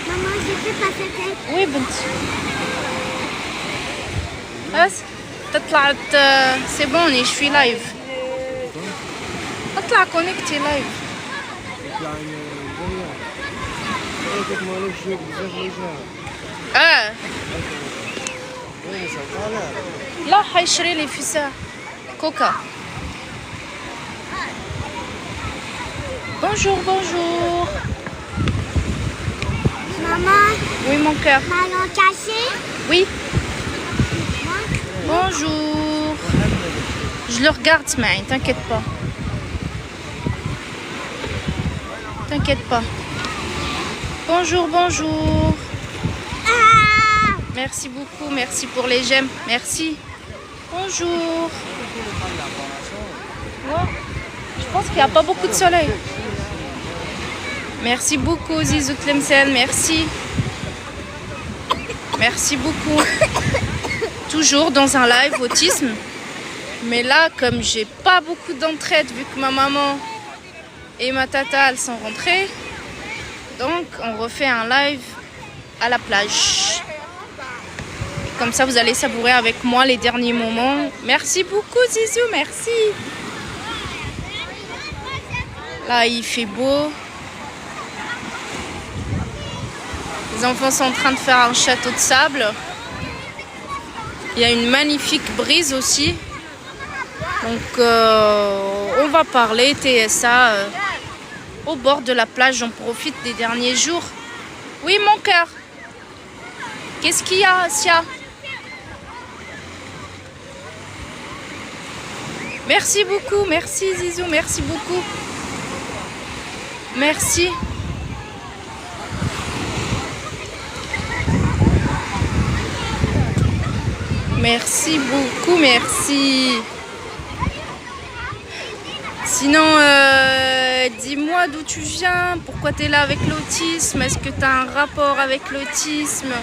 Maman, je peux passer tête. Oui بنتي. بس تطلع سي بوني je suis live. اطلع كونيكتي لايف. لا حيشري لي في ساعة كوكا. Bonjour, bonjour. Maman, Oui, mon cœur. ballon caché. Oui. Bonjour. Je le regarde, Smaïn, t'inquiète pas. T'inquiète pas. Bonjour, bonjour. Ah! Merci beaucoup, merci pour les j'aime. Merci. Bonjour. Ouais. Je pense qu'il n'y a pas beaucoup de soleil. Merci beaucoup, Zizou Tlemcen, merci. Merci beaucoup. Toujours dans un live autisme. Mais là, comme j'ai pas beaucoup d'entraide, vu que ma maman et ma tata, elles sont rentrées, donc on refait un live à la plage. Comme ça, vous allez savourer avec moi les derniers moments. Merci beaucoup, Zizou, merci. Là, il fait beau. Les enfants sont en train de faire un château de sable. Il y a une magnifique brise aussi. Donc, on va parler TSA au bord de la plage. J'en profite des derniers jours. Oui, mon cœur. Qu'est-ce qu'il y a, Sia? Merci beaucoup. Merci, Zizou. Merci beaucoup. Merci. Merci beaucoup, merci. Sinon, dis-moi d'où tu viens, pourquoi tu es là avec l'autisme, est-ce que tu as un rapport avec l'autisme?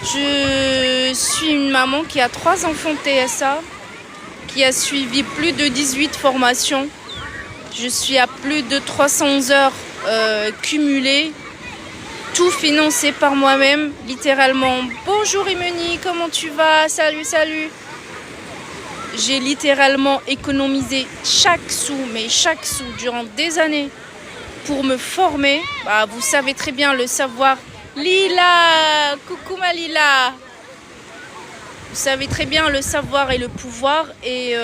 Je suis une maman qui a 3 enfants TSA, qui a suivi plus de 18 formations. Je suis à plus de 300 heures cumulées. Tout financé par moi-même, littéralement. Bonjour Imeni, comment tu vas? Salut, salut. J'ai littéralement économisé chaque sou, mais chaque sou, durant des années, pour me former. Bah, vous savez très bien le savoir. Lila, coucou ma Lila. Vous savez très bien le savoir et le pouvoir. Et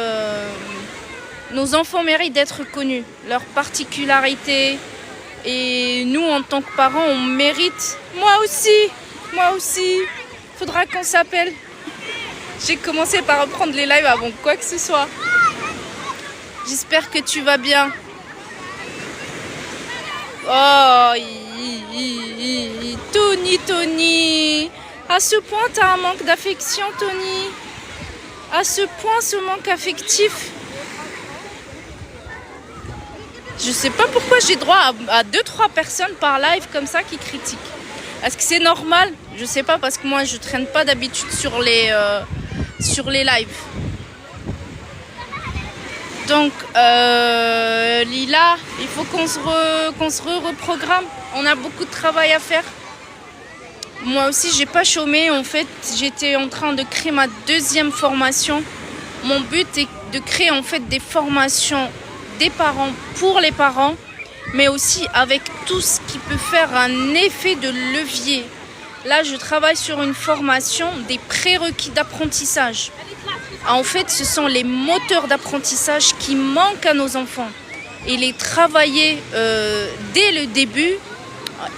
nos enfants méritent d'être connus. Leurs particularités. Et nous, en tant que parents, on mérite. Moi aussi. Faudra qu'on s'appelle. J'ai commencé par reprendre les lives avant quoi que ce soit. J'espère que tu vas bien. Oh, Tony. À ce point, t'as un manque d'affection, Tony. À ce point, ce manque affectif. Je sais pas pourquoi j'ai droit à 2-3 personnes par live comme ça qui critiquent. Est-ce que c'est normal? Je sais pas parce que moi je traîne pas d'habitude sur les lives. Donc Lila, il faut qu'on se reprogramme. On a beaucoup de travail à faire. Moi aussi j'ai pas chômé. En fait, j'étais en train de créer ma 2e formation. Mon but est de créer en fait des formations des parents pour les parents, mais aussi avec tout ce qui peut faire un effet de levier. Là, je travaille sur une formation des prérequis d'apprentissage. En fait, ce sont les moteurs d'apprentissage qui manquent à nos enfants et les travailler dès le début.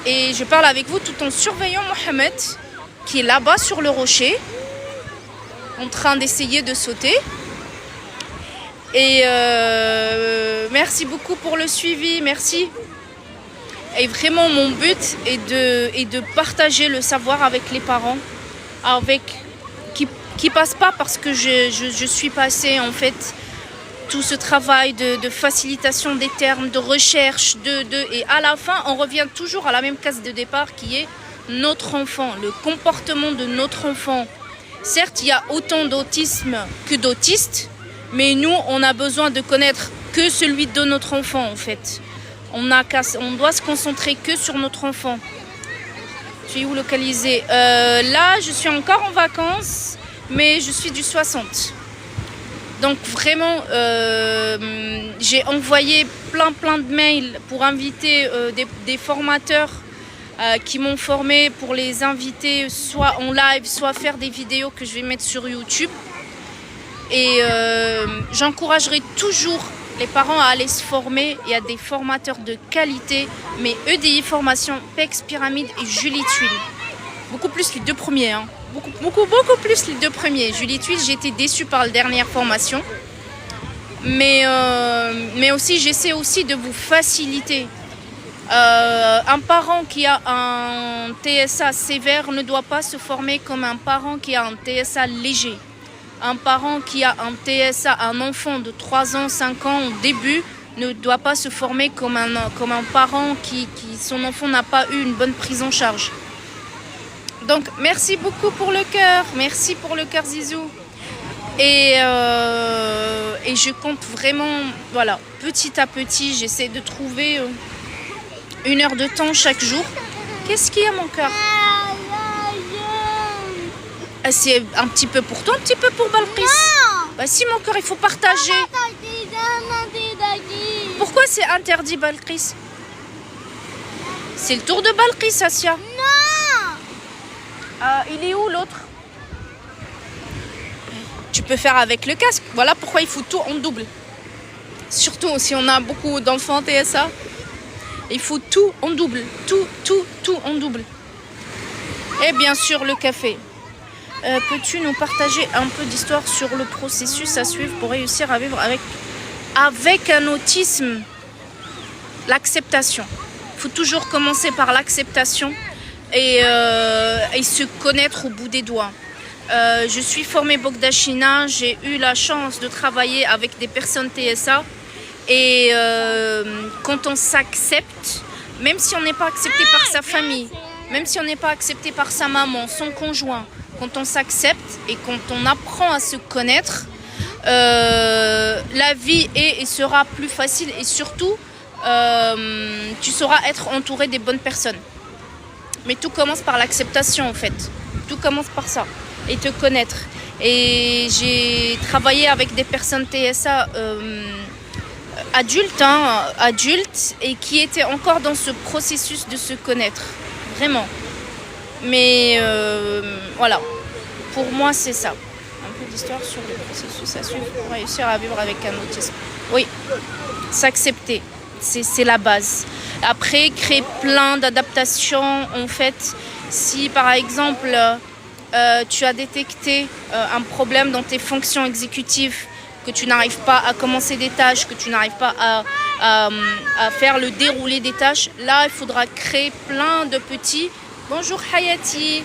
Et je parle avec vous tout en surveillant Mohamed, qui est là-bas sur le rocher, en train d'essayer de sauter. Et merci beaucoup pour le suivi, merci. Et vraiment mon but est de partager le savoir avec les parents, qui passe pas parce que je suis passée en fait tout ce travail de facilitation des termes, de recherche, et à la fin on revient toujours à la même case de départ qui est notre enfant, le comportement de notre enfant. Certes, il y a autant d'autisme que d'autistes. Mais nous, on a besoin de connaître que celui de notre enfant, en fait. On doit se concentrer que sur notre enfant. Tu es où localisé? Là, je suis encore en vacances, mais je suis du 60. Donc vraiment, j'ai envoyé plein de mails pour inviter des formateurs qui m'ont formé, pour les inviter soit en live, soit faire des vidéos que je vais mettre sur YouTube. Et j'encouragerai toujours les parents à aller se former. Il y a des formateurs de qualité, mais EDI Formation, PEX Pyramide et Julie Tuile. Beaucoup plus les deux premiers, hein. Beaucoup plus les deux premiers. Julie Tuile, j'ai été déçue par la dernière formation. Mais aussi, j'essaie aussi de vous faciliter. Un parent qui a un TSA sévère ne doit pas se former comme un parent qui a un TSA léger. Un parent qui a un TSA, un enfant de 3 ans, 5 ans au début, ne doit pas se former comme un parent qui son enfant n'a pas eu une bonne prise en charge. Donc, merci beaucoup pour le cœur. Merci pour le cœur, Zizou. Et je compte vraiment, voilà, petit à petit, j'essaie de trouver 1 heure de temps chaque jour. Qu'est-ce qu'il y a, mon cœur? C'est un petit peu pour toi, un petit peu pour Balqis. Bah si, mon cœur, il faut partager. Pourquoi c'est interdit, Balqis? C'est le tour de Balqis, Asia. Il est où l'autre? Tu peux faire avec le casque. Voilà pourquoi il faut tout en double. Surtout si on a beaucoup d'enfants TSA. Il faut tout en double. Tout en double. Et bien sûr le café. Peux-tu nous partager un peu d'histoire sur le processus à suivre pour réussir à vivre avec un autisme? L'acceptation. Il faut toujours commencer par l'acceptation et se connaître au bout des doigts. Je suis formée Bogdachina, j'ai eu la chance de travailler avec des personnes TSA et quand on s'accepte, même si on n'est pas accepté par sa famille, même si on n'est pas accepté par sa maman, son conjoint, quand on s'accepte et quand on apprend à se connaître, la vie est et sera plus facile et surtout, tu sauras être entouré des bonnes personnes. Mais tout commence par l'acceptation en fait. Tout commence par ça. Et te connaître. Et j'ai travaillé avec des personnes TSA adultes et qui étaient encore dans ce processus de se connaître. Vraiment. Mais voilà. Pour moi, c'est ça. Un peu d'histoire sur le processus à suivre pour réussir à vivre avec un autisme. Oui. S'accepter. C'est la base. Après, créer plein d'adaptations. En fait, si par exemple, tu as détecté un problème dans tes fonctions exécutives, que tu n'arrives pas à commencer des tâches, que tu n'arrives pas à faire le déroulé des tâches, là, il faudra créer plein de petits... Bonjour Hayati.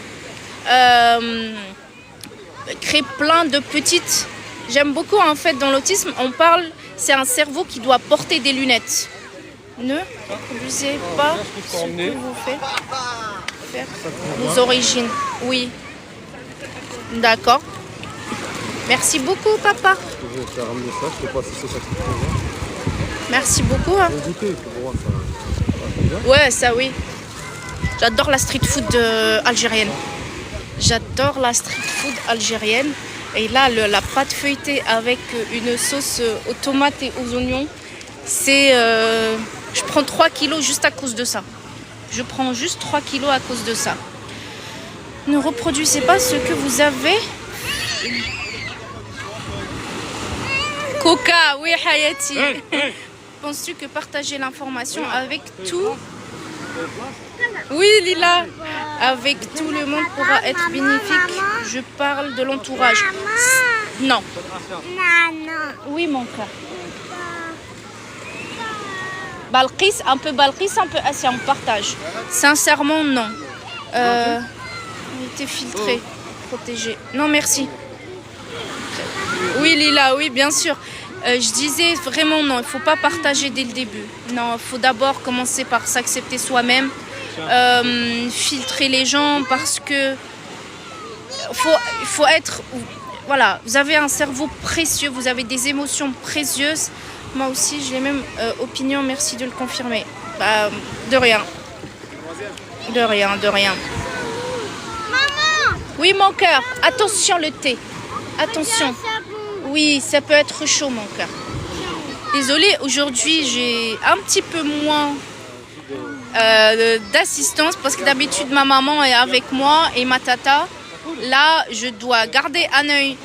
Créer plein de petites... J'aime beaucoup, en fait, dans l'autisme, on parle... C'est un cerveau qui doit porter des lunettes. Ne reproduisez pas ce que vous faites. Faire vos origines. Oui. D'accord. Merci beaucoup, papa. Merci beaucoup. Hein. Ouais, ça oui. J'adore la street food algérienne. J'adore la street food algérienne. Et là, la pâte feuilletée avec une sauce aux tomates et aux oignons, c'est... je prends 3 kilos juste à cause de ça. Je prends juste 3 kilos à cause de ça. Ne reproduisez pas ce que vous avez. Coca, oui, Hayati. Penses-tu que partager l'information avec tout... Oui, Lila. Avec tout le monde pourra être bénéfique. Je parle de l'entourage. Non. Oui, mon cœur. Balqis, un peu Asia, on partage. Sincèrement, non. T'es filtré, protégé. Non, merci. Oui, Lila, oui, bien sûr. Je disais vraiment non, il ne faut pas partager dès le début. Non, il faut d'abord commencer par s'accepter soi-même, filtrer les gens parce que il faut être... Voilà, vous avez un cerveau précieux, vous avez des émotions précieuses. Moi aussi, j'ai les mêmes opinions. Merci de le confirmer. Bah, de rien. De rien, de rien. Maman. Oui, mon cœur. Attention, le thé. Attention. Oui, ça peut être chaud, mon cœur. Désolée, aujourd'hui, j'ai un petit peu moins d'assistance parce que d'habitude, ma maman est avec moi et ma tata. Là, je dois garder un œil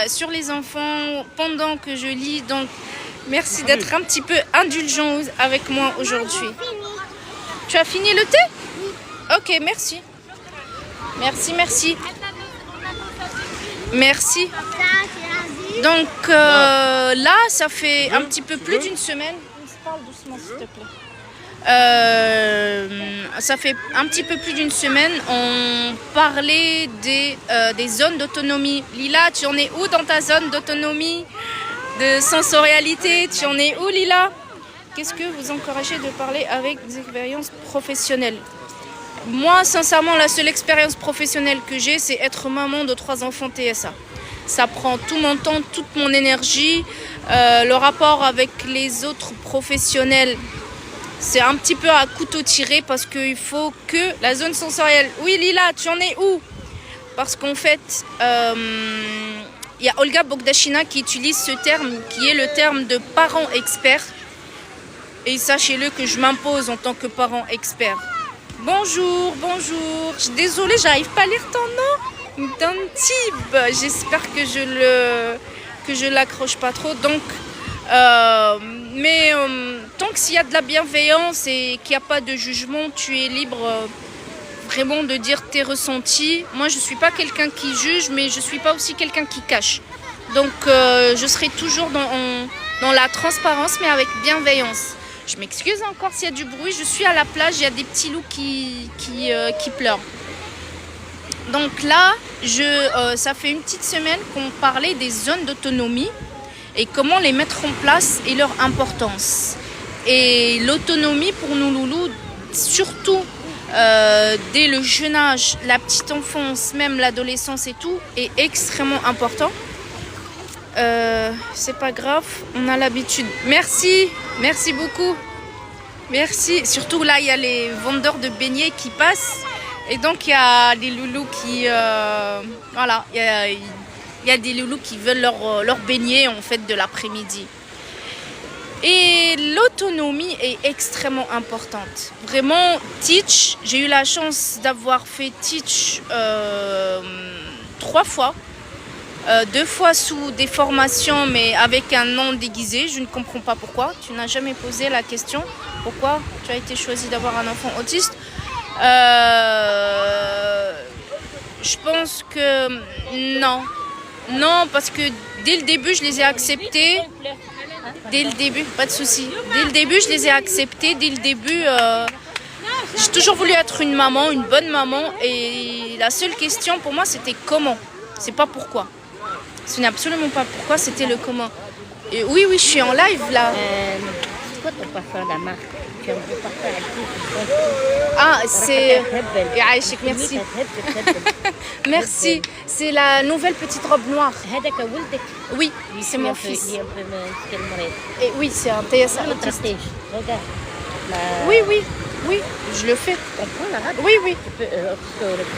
sur les enfants pendant que je lis. Donc, merci d'être un petit peu indulgent avec moi aujourd'hui. Tu as fini le thé? Ok, merci. Merci, merci. Merci. Donc là, ça fait un petit peu plus d'une semaine. Parle doucement, s'il te plaît. Ça fait un petit peu plus d'une semaine, on parlait des zones d'autonomie. Lila, tu en es où dans ta zone d'autonomie, de sensorialité? Tu en es où, Lila? Qu'est-ce que vous encouragez de parler avec des expériences professionnelles? Moi, sincèrement, la seule expérience professionnelle que j'ai, c'est être maman de 3 enfants TSA. Ça prend tout mon temps, toute mon énergie. Le rapport avec les autres professionnels, c'est un petit peu à couteau tiré parce qu'il faut que la zone sensorielle... Oui, Lila, tu en es où? Parce qu'en fait, il y a Olga Bogdachina qui utilise ce terme, qui est le terme de parent expert. Et sachez-le que je m'impose en tant que parent expert. Bonjour, bonjour. Je suis désolée, j'arrive pas à lire ton nom. Dantib. J'espère que je l'accroche pas trop. Donc, tant que s'il y a de la bienveillance et qu'il n'y a pas de jugement, tu es libre vraiment de dire tes ressentis. Moi, je suis pas quelqu'un qui juge, mais je suis pas aussi quelqu'un qui cache. Donc, je serai toujours dans la transparence, mais avec bienveillance. Je m'excuse encore s'il y a du bruit. Je suis à la plage, il y a des petits loups qui pleurent. Donc là, ça fait une petite semaine qu'on parlait des zones d'autonomie et comment les mettre en place et leur importance. Et l'autonomie pour nous loulous, surtout dès le jeune âge, la petite enfance, même l'adolescence et tout, est extrêmement important. C'est pas grave, on a l'habitude. Merci, merci beaucoup. Merci. Surtout là, il y a les vendeurs de beignets qui passent. Et donc, il y a des loulous qui... voilà, il y a des loulous qui veulent leur beignet en fait de l'après-midi. Et l'autonomie est extrêmement importante. Vraiment, Teach, j'ai eu la chance d'avoir fait Teach 3 fois. 2 fois sous des formations, mais avec un nom déguisé. Je ne comprends pas pourquoi. Tu n'as jamais posé la question. Pourquoi tu as été choisi d'avoir un enfant autiste? Je pense que non. Non, parce que dès le début, je les ai acceptés. Dès le début, pas de souci. Dès le début, je les ai acceptés. Dès le début, j'ai toujours voulu être une maman, une bonne maman. Et la seule question pour moi, c'était comment. C'est pas pourquoi. Ce n'est absolument pas pourquoi, c'était le comment. Et oui, je suis en live là. C'est quoi ton parfum, la marque? Tu aimes le parfum Ah, c'est... Aïchik, merci. Merci. C'est la nouvelle petite robe noire. Oui, c'est mon fils. Et oui, c'est un TSA autiste. Regarde. Oui, je le fais. Oui.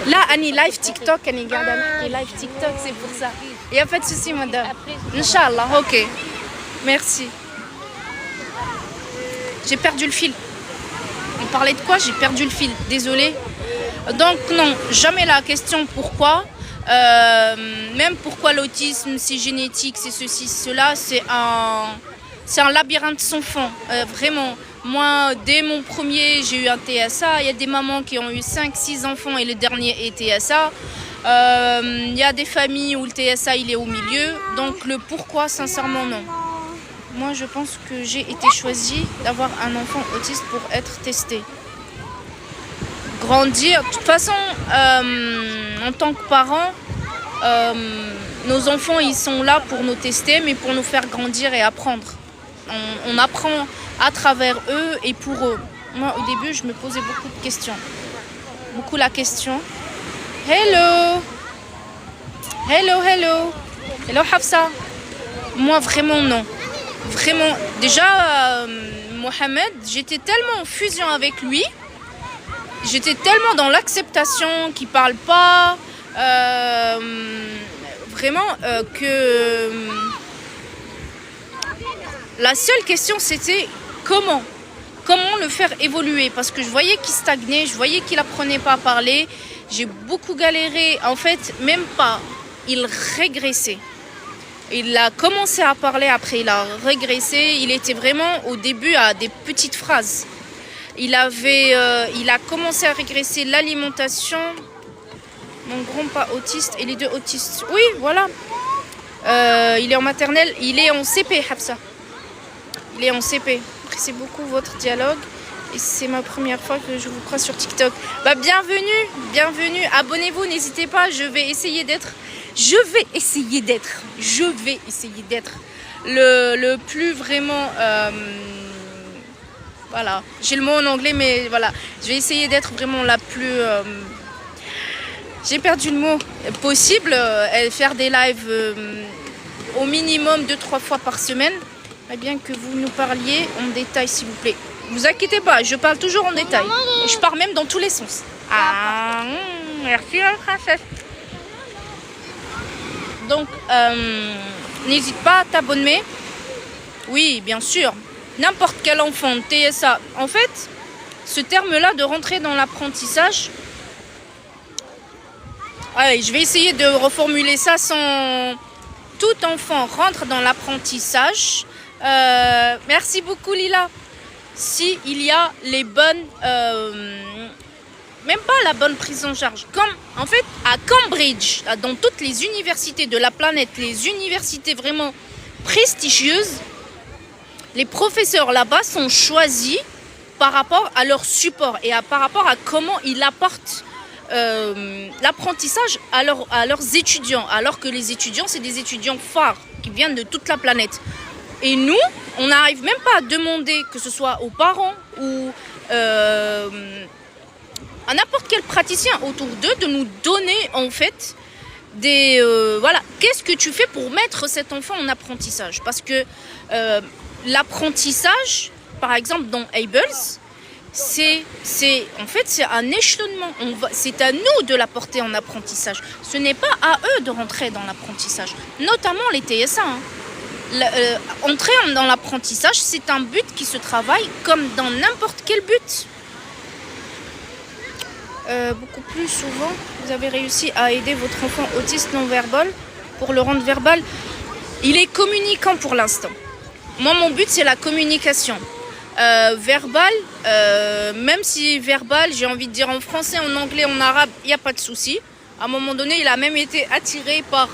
Là, Annie, live TikTok, Annie, garde Annie, live TikTok, c'est pour ça. Il n'y a pas de souci, madame. Inch'Allah, ok. Merci. J'ai perdu le fil. On parlait de quoi? J'ai perdu le fil, désolée. Donc non, jamais la question pourquoi. Même pourquoi l'autisme, c'est génétique, c'est ceci, cela, c'est un labyrinthe sans fond, vraiment. Moi, dès mon premier, j'ai eu un TSA. Il y a des mamans qui ont eu 5-6 enfants et le dernier est TSA. Il y a des familles où le TSA, il est au milieu. Donc le pourquoi, sincèrement, non. Moi, je pense que j'ai été choisie d'avoir un enfant autiste pour être testée. Grandir. De toute façon, en tant que parents, nos enfants, ils sont là pour nous tester, mais pour nous faire grandir et apprendre. On apprend à travers eux et pour eux. Moi, au début, je me posais beaucoup de questions. Beaucoup la question. Hello. Hello, hello. Hello, Hafsa. Moi, vraiment, non. Vraiment, déjà, Mohamed, j'étais tellement en fusion avec lui, j'étais tellement dans l'acceptation qu'il parle pas, vraiment que la seule question c'était comment le faire évoluer, parce que je voyais qu'il stagnait, je voyais qu'il apprenait pas à parler, j'ai beaucoup galéré, en fait, même pas, il régressait. Il a commencé à parler, après il a régressé. Il était vraiment au début à des petites phrases. Il a commencé à régresser l'alimentation. Mon grand-père autiste et les deux autistes. Oui, voilà. Il est en maternelle. Il est en CP, Hafsa. Il est en CP. Apprécie beaucoup votre dialogue. Et c'est ma première fois que je vous croise sur TikTok. Bah, bienvenue. Abonnez-vous, n'hésitez pas. Je vais essayer d'être le plus vraiment voilà, j'ai le mot en anglais mais voilà, je vais essayer d'être vraiment la plus j'ai perdu le mot possible, faire des lives au minimum 2-3 fois par semaine. Eh bien que vous nous parliez en détail s'il vous plaît. Vous inquiétez pas, je parle toujours en détail. Et je parle même dans tous les sens. Merci la princesse. Donc, n'hésite pas à t'abonner. Oui, bien sûr. N'importe quel enfant, TSA. En fait, ce terme-là de rentrer dans l'apprentissage, allez, je vais essayer de reformuler ça sans... Tout enfant rentre dans l'apprentissage. Merci beaucoup, Lila. Si il y a les bonnes... même pas la bonne prise en charge. Comme en fait à Cambridge, dans toutes les universités de la planète, les universités vraiment prestigieuses, les professeurs là-bas sont choisis par rapport à leur support et par rapport à comment ils apportent l'apprentissage à leurs étudiants. Alors que les étudiants, c'est des étudiants phares qui viennent de toute la planète. Et nous, on n'arrive même pas à demander, que ce soit aux parents ou... à n'importe quel praticien autour d'eux de nous donner en fait des voilà, qu'est-ce que tu fais pour mettre cet enfant en apprentissage, parce que l'apprentissage par exemple dans Ables c'est en fait c'est un échelonnement, c'est à nous de la porter en apprentissage, ce n'est pas à eux de rentrer dans l'apprentissage, notamment les TSA hein. Entrer dans l'apprentissage c'est un but qui se travaille comme dans n'importe quel but. Beaucoup plus souvent, vous avez réussi à aider votre enfant autiste non-verbal pour le rendre verbal. Il est communicant pour l'instant. Moi, mon but, c'est la communication. Verbal, même si verbal, j'ai envie de dire en français, en anglais, en arabe, il n'y a pas de souci. À un moment donné, il a même été attiré par...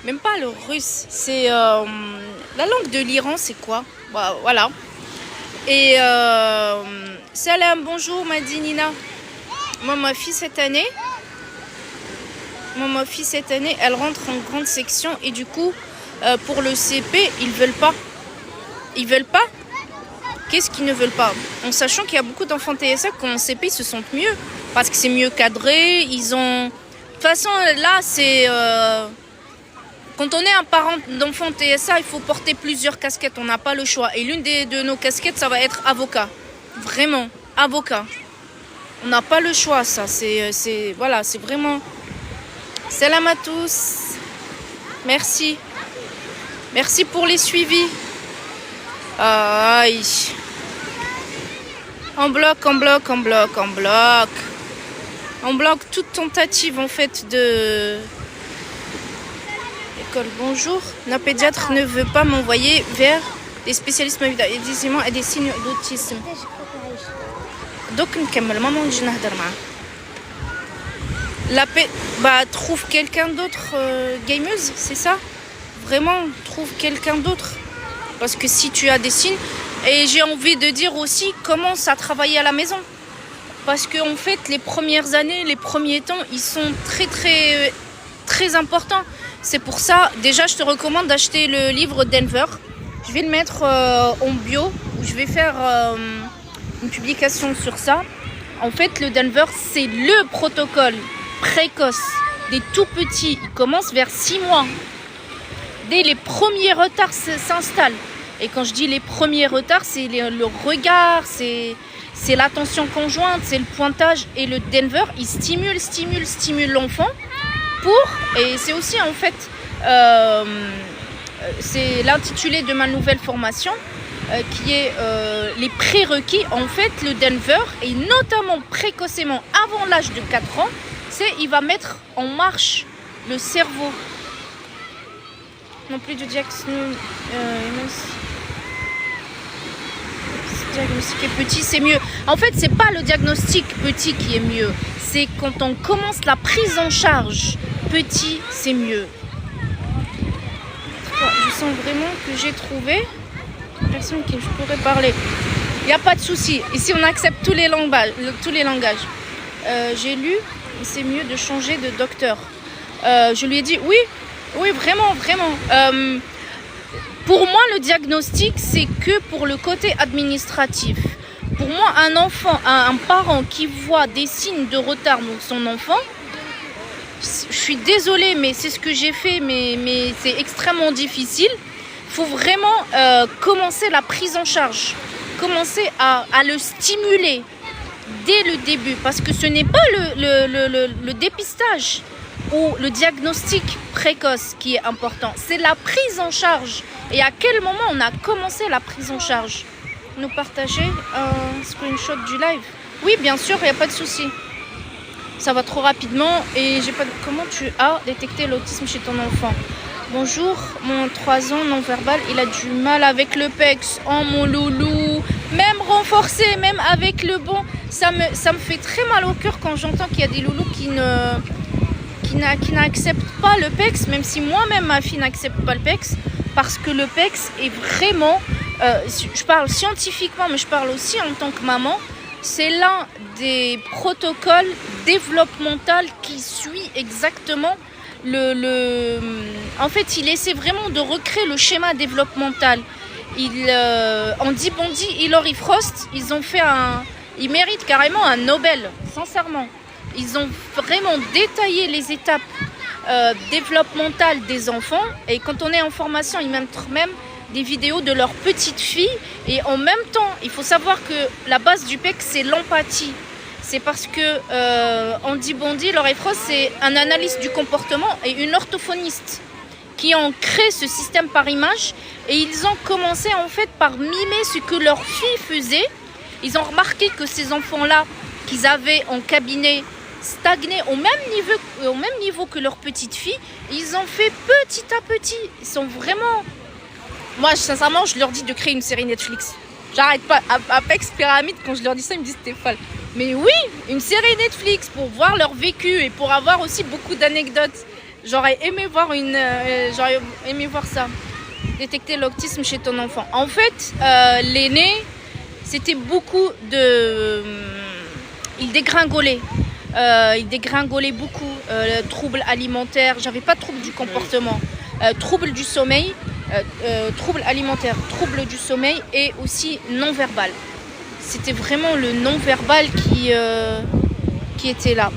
Même pas le russe, c'est... la langue de l'Iran, c'est quoi? Bah, voilà. Et... salam, bonjour, m'a dit Nina. Moi, ma fille cette année, elle rentre en grande section et du coup, pour le CP, ils veulent pas. Ils veulent pas. Qu'est-ce qu'ils ne veulent pas? En sachant qu'il y a beaucoup d'enfants TSA qui en CP, ils se sentent mieux parce que c'est mieux cadré. Ils ont. De toute façon, là, c'est quand on est un parent d'enfant TSA, il faut porter plusieurs casquettes. On n'a pas le choix. Et l'une de nos casquettes, ça va être avocat. Vraiment, avocat. On n'a pas le choix, ça. C'est voilà, c'est vraiment... Salam à tous. Merci. Merci pour les suivis. Aïe. On bloque toute tentative, en fait, de... École, bonjour. Notre pédiatre ne veut pas m'envoyer vers des spécialistes évidemment et des signes d'autisme. Donc, trouve quelqu'un d'autre gameuse, c'est ça? Vraiment, trouve quelqu'un d'autre. Parce que si tu as des signes, et j'ai envie de dire aussi, commence à travailler à la maison. Parce qu'en fait, les premières années, les premiers temps, ils sont très importants. C'est pour ça, déjà, je te recommande d'acheter le livre Denver. Je vais le mettre en bio, où je vais faire... une publication sur ça. En fait, le Denver, c'est le protocole précoce des tout petits. Il commence vers 6 mois. Dès les premiers retards s'installent. Et quand je dis les premiers retards, c'est le regard, c'est l'attention conjointe, c'est le pointage. Et le Denver, il stimule l'enfant et c'est aussi en fait, c'est l'intitulé de ma nouvelle formation qui est les prérequis. En fait, le Denver, et notamment précocement avant l'âge de 4 ans, il va mettre en marche le cerveau. Non plus de diagnostic petit, c'est mieux. En fait, c'est pas le diagnostic petit qui est mieux. C'est quand on commence la prise en charge petit, c'est mieux. Je sens vraiment que j'ai trouvé une personne qui je pourrais parler. Il n'y a pas de souci. Ici, on accepte tous les langages. J'ai lu, c'est mieux de changer de docteur. Je lui ai dit oui, vraiment. Pour moi, le diagnostic, c'est que pour le côté administratif. Pour moi, un parent qui voit des signes de retard dans son enfant, je suis désolée, mais c'est ce que j'ai fait, mais c'est extrêmement difficile. Il faut vraiment commencer la prise en charge, commencer à le stimuler dès le début, parce que ce n'est pas le dépistage ou le diagnostic précoce qui est important, c'est la prise en charge. Et à quel moment on a commencé la prise en charge? Nous partager un screenshot du live? Oui, bien sûr, il n'y a pas de souci. Ça va trop rapidement et j'ai pas de... Comment tu as détecté l'autisme chez ton enfant? Bonjour, mon 3 ans non-verbal, il a du mal avec le PEX. Oh mon loulou, même renforcé, même avec le bon, ça me fait très mal au cœur quand j'entends qu'il y a des loulous qui n'acceptent pas le PEX, même si moi-même ma fille n'accepte pas le PEX, parce que le PEX est vraiment, je parle scientifiquement, mais je parle aussi en tant que maman, c'est l'un des protocoles développementaux qui suit exactement en fait, il essaie vraiment de recréer le schéma développemental. Andy Bondy, Hilary Frost, ils méritent carrément un Nobel, sincèrement. Ils ont vraiment détaillé les étapes développementales des enfants. Et quand on est en formation, ils mettent même des vidéos de leurs petites filles. Et en même temps, il faut savoir que la base du PEC, c'est l'empathie. C'est parce que Andy Bondy, Hilary Frost, c'est un analyste du comportement et une orthophoniste qui ont créé ce système par image. Et ils ont commencé en fait par mimer ce que leurs filles faisaient. Ils ont remarqué que ces enfants-là qu'ils avaient en cabinet stagnaient au même niveau que leurs petites filles. Ils ont fait petit à petit. Ils sont vraiment... Moi, sincèrement, je leur dis de créer une série Netflix. J'arrête pas. Apex Pyramide, quand je leur dis ça, ils me disent t'es folle. Mais oui, une série Netflix pour voir leur vécu et pour avoir aussi beaucoup d'anecdotes. J'aurais aimé voir ça. Détecter l'autisme chez ton enfant. En fait, l'aîné, c'était beaucoup de... Il dégringolait. Il dégringolait beaucoup. Troubles alimentaires. J'avais pas de troubles du comportement. Troubles du sommeil. Troubles alimentaires. Troubles du sommeil et aussi non-verbal. C'était vraiment le non-verbal qui était là.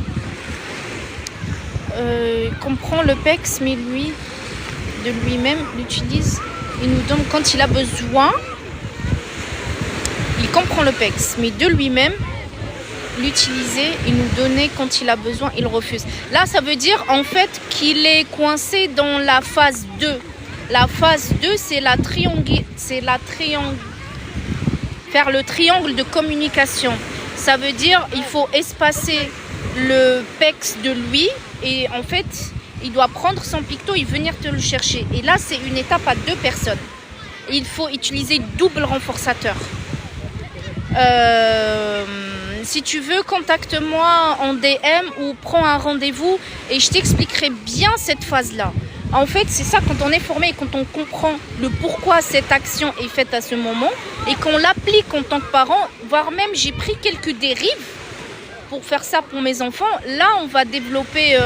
Il comprend le PEX, mais lui, de lui-même, l'utilise. Il nous donne quand il a besoin. Il comprend le PEX, mais de lui-même, l'utiliser et nous donner quand il a besoin, il refuse. Là, ça veut dire en fait qu'il est coincé dans la phase 2. La phase 2, c'est faire le triangle de communication. Ça veut dire il faut espacer le PEX de lui et en fait, il doit prendre son picto et venir te le chercher. Et là, c'est une étape à 2 personnes. Il faut utiliser double renforçateur. Si tu veux, contacte-moi en DM ou prends un rendez-vous et je t'expliquerai bien cette phase-là. En fait, c'est ça, quand on est formé et quand on comprend le pourquoi cette action est faite à ce moment et qu'on l'applique en tant que parent, voire même j'ai pris quelques dérives pour faire ça pour mes enfants. Là, on va développer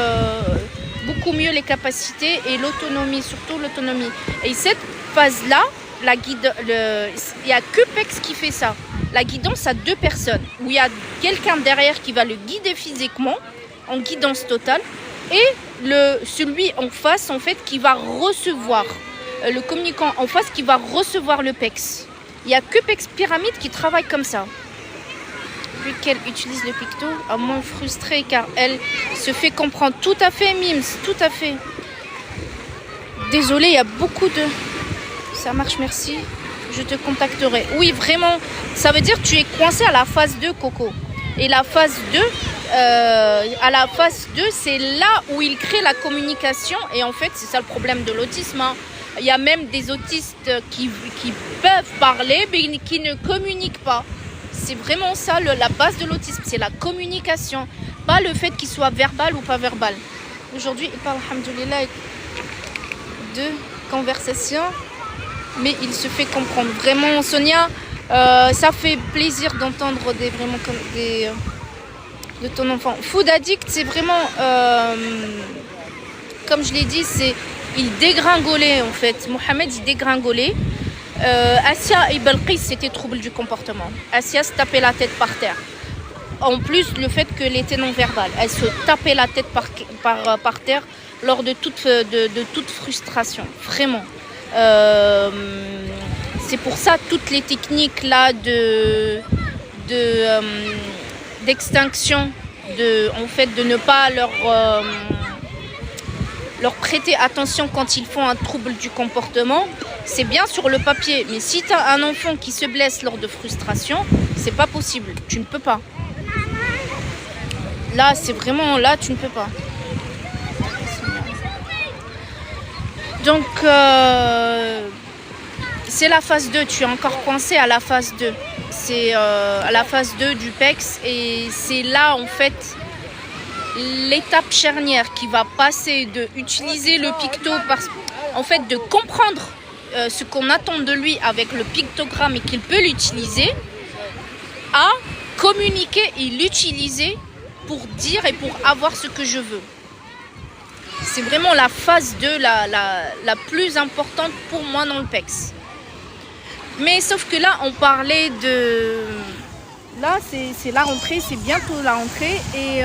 beaucoup mieux les capacités et l'autonomie, surtout l'autonomie. Et cette phase-là, il n'y a que PEX qui fait ça. La guidance à 2 personnes, où il y a quelqu'un derrière qui va le guider physiquement, en guidance totale, et celui en face, en fait, qui va recevoir. le communicant en face qui va recevoir le PEX. Il n'y a que PEX Pyramide qui travaille comme ça. Puis qu'elle utilise le picto, à moins frustrée car elle se fait comprendre. Tout à fait, Mims, tout à fait. Désolée, il y a beaucoup de... Ça marche, merci. Je te contacterai. Oui, vraiment, ça veut dire que tu es coincé à la phase 2, Coco. Et la phase 2, à la phase 2, c'est là où il crée la communication. Et en fait, c'est ça le problème de l'autisme. Hein. Il y a même des autistes qui peuvent parler, mais qui ne communiquent pas. C'est vraiment ça, la base de l'autisme. C'est la communication. Pas le fait qu'il soit verbal ou pas verbal. Aujourd'hui, il parle, alhamdoulilah, de conversation. Mais il se fait comprendre. Vraiment, Sonia, ça fait plaisir d'entendre de ton enfant. Food Addict, c'est vraiment, comme je l'ai dit, il dégringolait en fait. Mohamed, il dégringolait. Asia et Belkis, c'était trouble du comportement. Asia se tapait la tête par terre. En plus, le fait qu'elle était non-verbale. Elle se tapait la tête par terre lors de toute frustration. Vraiment. C'est pour ça toutes les techniques là d'extinction, en fait de ne pas leur prêter attention quand ils font un trouble du comportement, c'est bien sur le papier. Mais si tu as un enfant qui se blesse lors de frustration, c'est pas possible. Tu ne peux pas. Là, c'est vraiment là, tu ne peux pas. Donc, c'est la phase 2. Tu es encore coincé à la phase 2. C'est à la phase 2 du PEX. Et c'est là, en fait, l'étape charnière qui va passer de utiliser le picto, en fait, de comprendre ce qu'on attend de lui avec le pictogramme et qu'il peut l'utiliser, à communiquer et l'utiliser pour dire et pour avoir ce que je veux. C'est vraiment la phase 2 la plus importante pour moi dans le PEX. Mais sauf que là, on parlait de... Là, c'est la rentrée, c'est bientôt la rentrée. Et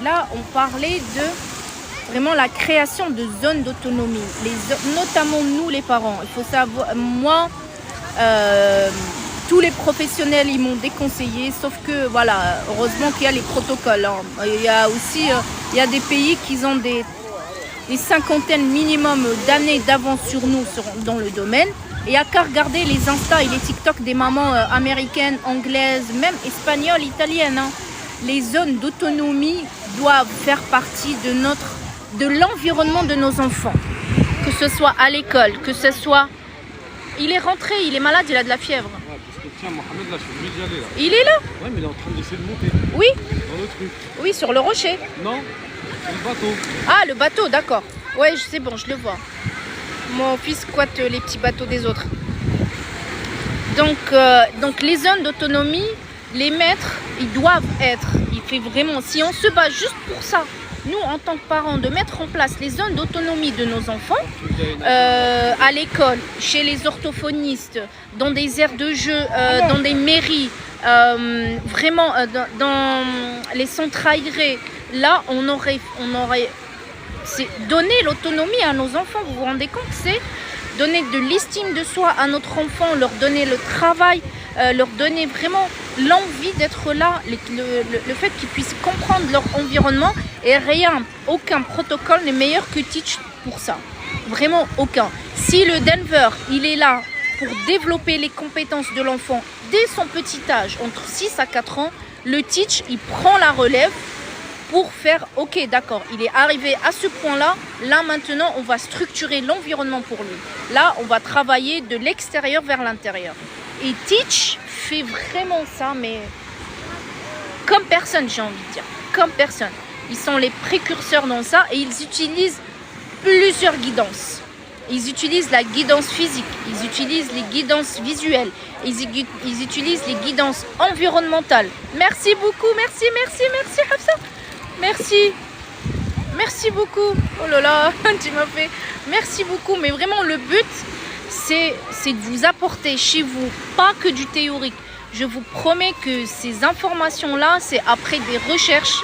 là, on parlait de vraiment la création de zones d'autonomie. Notamment nous, les parents. Il faut savoir, moi, tous les professionnels, ils m'ont déconseillé. Sauf que, voilà, heureusement qu'il y a les protocoles. Hein. Il y a aussi il y a des pays qui ont des cinquantaines minimum d'années d'avance sur nous dans le domaine. Et il n'y a qu'à regarder les Insta et les TikTok des mamans américaines, anglaises, même espagnoles, italiennes. Hein. Les zones d'autonomie doivent faire partie de l'environnement de nos enfants. Que ce soit à l'école, que ce soit... Il est rentré, il est malade, il a de la fièvre. Ouais, parce que tiens, Mohamed, là, je suis obligé d'y aller, là. Il est là? Ouais, mais il est en train d'essayer de monter. Oui. Dans le truc. Oui, sur le rocher. Non, c'est le bateau. Ah, le bateau, d'accord. Ouais, c'est bon, je le vois. Mon fils squatte les petits bateaux des autres. Donc les zones d'autonomie, les maîtres, ils doivent être. Il fait vraiment, si on se bat juste pour ça, nous en tant que parents, de mettre en place les zones d'autonomie de nos enfants, à l'école, chez les orthophonistes, dans des aires de jeu, dans des mairies, vraiment dans les centres aérés, là on aurait c'est donner l'autonomie à nos enfants. Vous vous rendez compte, c'est donner de l'estime de soi à notre enfant, leur donner le travail, leur donner vraiment l'envie d'être là, le fait qu'ils puissent comprendre leur environnement. Et aucun protocole n'est meilleur que Teach pour ça. Vraiment aucun. Si le Denver, il est là pour développer les compétences de l'enfant dès son petit âge, entre 6 à 4 ans, le Teach, il prend la relève pour faire, ok, d'accord, il est arrivé à ce point-là, là maintenant, on va structurer l'environnement pour lui. Là, on va travailler de l'extérieur vers l'intérieur. Et Teach fait vraiment ça, mais comme personne, j'ai envie de dire, comme personne. Ils sont les précurseurs dans ça et ils utilisent plusieurs guidances. Ils utilisent la guidance physique, ils utilisent les guidances visuelles, ils utilisent les guidances environnementales. Merci beaucoup, merci Hafsa. Merci beaucoup. Oh là là, tu m'as fait. Merci beaucoup. Mais vraiment, le but, c'est de vous apporter chez vous, pas que du théorique. Je vous promets que ces informations-là, c'est après des recherches,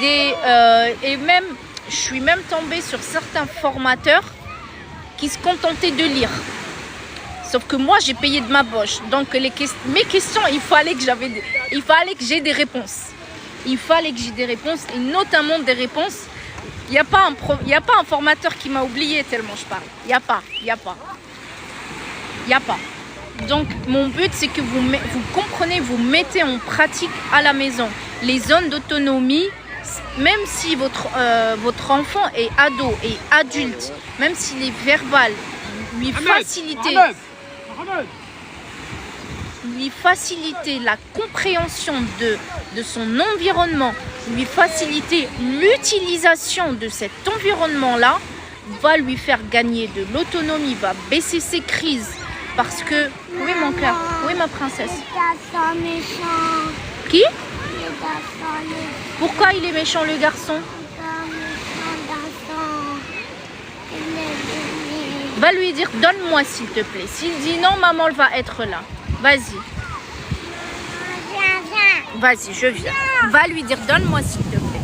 et même, je suis même tombée sur certains formateurs qui se contentaient de lire. Sauf que moi, j'ai payé de ma poche. Donc, mes questions, il fallait que j'ai des réponses. Il fallait que j'ai des réponses, et notamment des réponses. Il n'y a pas un formateur qui m'a oublié tellement je parle. Il n'y a pas. Donc, mon but, c'est que vous comprenez, vous mettez en pratique à la maison les zones d'autonomie, même si votre enfant est ado et adulte, même s'il est verbal, lui faciliter la compréhension de son environnement, lui faciliter l'utilisation de cet environnement-là, va lui faire gagner de l'autonomie, va baisser ses crises. Parce que... Oui, mon cœur. Oui, ma princesse. Qui? Pourquoi il est méchant, le garçon? Va lui dire, donne-moi s'il te plaît. S'il dit non, maman va être là. Vas-y. Vas-y, je viens. Va lui dire, donne-moi s'il te plaît.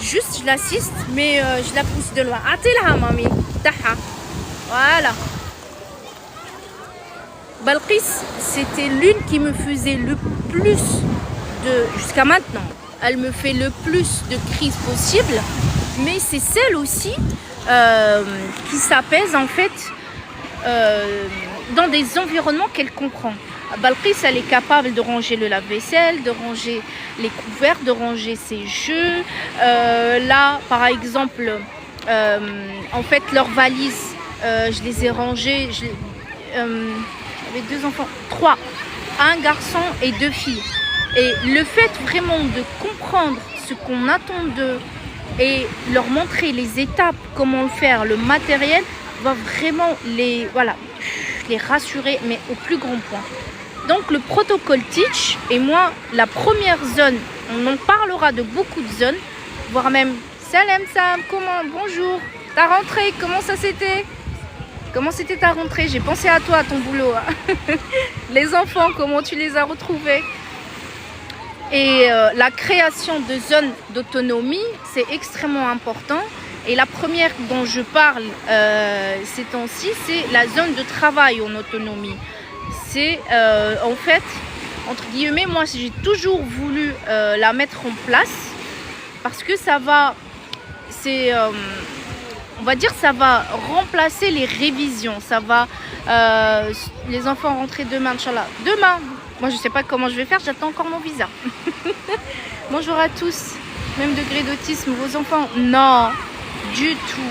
Juste, je l'assiste, mais je la pousse de loin. Attends-la, mamie. Taha. Voilà. Balqis, c'était l'une qui me faisait le plus jusqu'à maintenant. Elle me fait le plus de crises possibles, mais c'est celle aussi qui s'apaise en fait dans des environnements qu'elle comprend. Balqis, elle est capable de ranger le lave-vaisselle, de ranger les couverts, de ranger ses jeux. Là, par exemple, en fait, leurs valises, je les ai rangées. J'avais 2 enfants, 3, un garçon et 2 filles. Et le fait vraiment de comprendre ce qu'on attend d'eux et leur montrer les étapes, comment le faire, le matériel, va vraiment les rassurer, mais au plus grand point. Donc le protocole Teach, et moi, la première zone, on en parlera de beaucoup de zones, voire même, Salam Sam, comment, bonjour, ta rentrée, comment ça c'était? Comment c'était ta rentrée? J'ai pensé à toi, à ton boulot. Les enfants, comment tu les as retrouvés? Et la création de zones d'autonomie, c'est extrêmement important. Et la première dont je parle ces temps-ci, c'est la zone de travail en autonomie. C'est en fait, entre guillemets, moi j'ai toujours voulu la mettre en place parce que ça va, on va dire, ça va remplacer les révisions. Ça va, les enfants rentrer demain, Inch'Allah. Demain, moi je sais pas comment je vais faire, j'attends encore mon visa. Bonjour à tous. Même degré d'autisme, vos enfants? Non, du tout.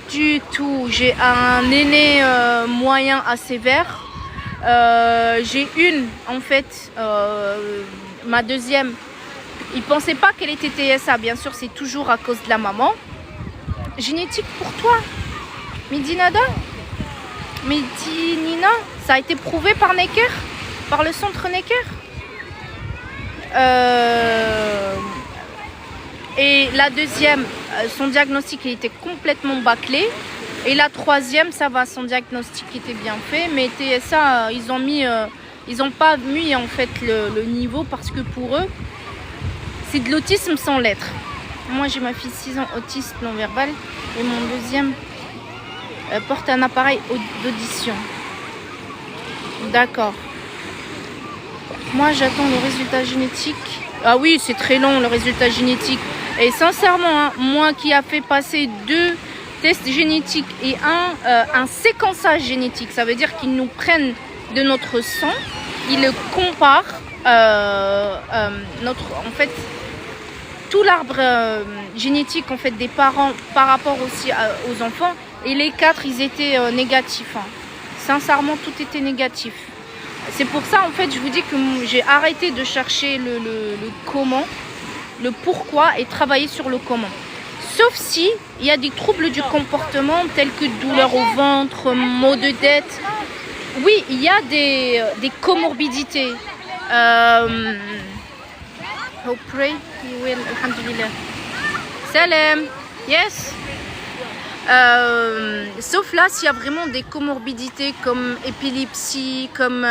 J'ai un aîné moyen à sévère. J'ai une, en fait, ma deuxième. Il pensait pas qu'elle était TSA. Bien sûr, c'est toujours à cause de la maman. Génétique pour toi, Medinada, Medinina, ça a été prouvé par Necker, par le centre Necker. Et la deuxième, son diagnostic il était complètement bâclé. Et la troisième, ça va, son diagnostic était bien fait, mais TSA, ils ont pas mis en fait le niveau parce que pour eux, c'est de l'autisme sans lettres. Moi, j'ai ma fille 6 ans, autiste non-verbal, et mon deuxième porte un appareil d'audition. D'accord. Moi, j'attends le résultat génétique. Ah oui, c'est très long, le résultat génétique. Et sincèrement, hein, moi qui a fait passer 2 tests génétiques et un séquençage génétique, ça veut dire qu'ils nous prennent de notre sang, ils le comparent, en fait, tout l'arbre génétique en fait des parents par rapport aussi aux enfants, et les 4 ils étaient négatifs. Hein. Sincèrement, tout était négatif. C'est pour ça en fait je vous dis que j'ai arrêté de chercher le comment, le pourquoi, et travailler sur le comment. Sauf si il y a des troubles du comportement tels que douleur au ventre, maux de tête. Oui, il y a des comorbidités. Oh, pray, you will, alhamdulillah. Salam, yes. Sauf là, s'il y a vraiment des comorbidités comme épilepsie, comme...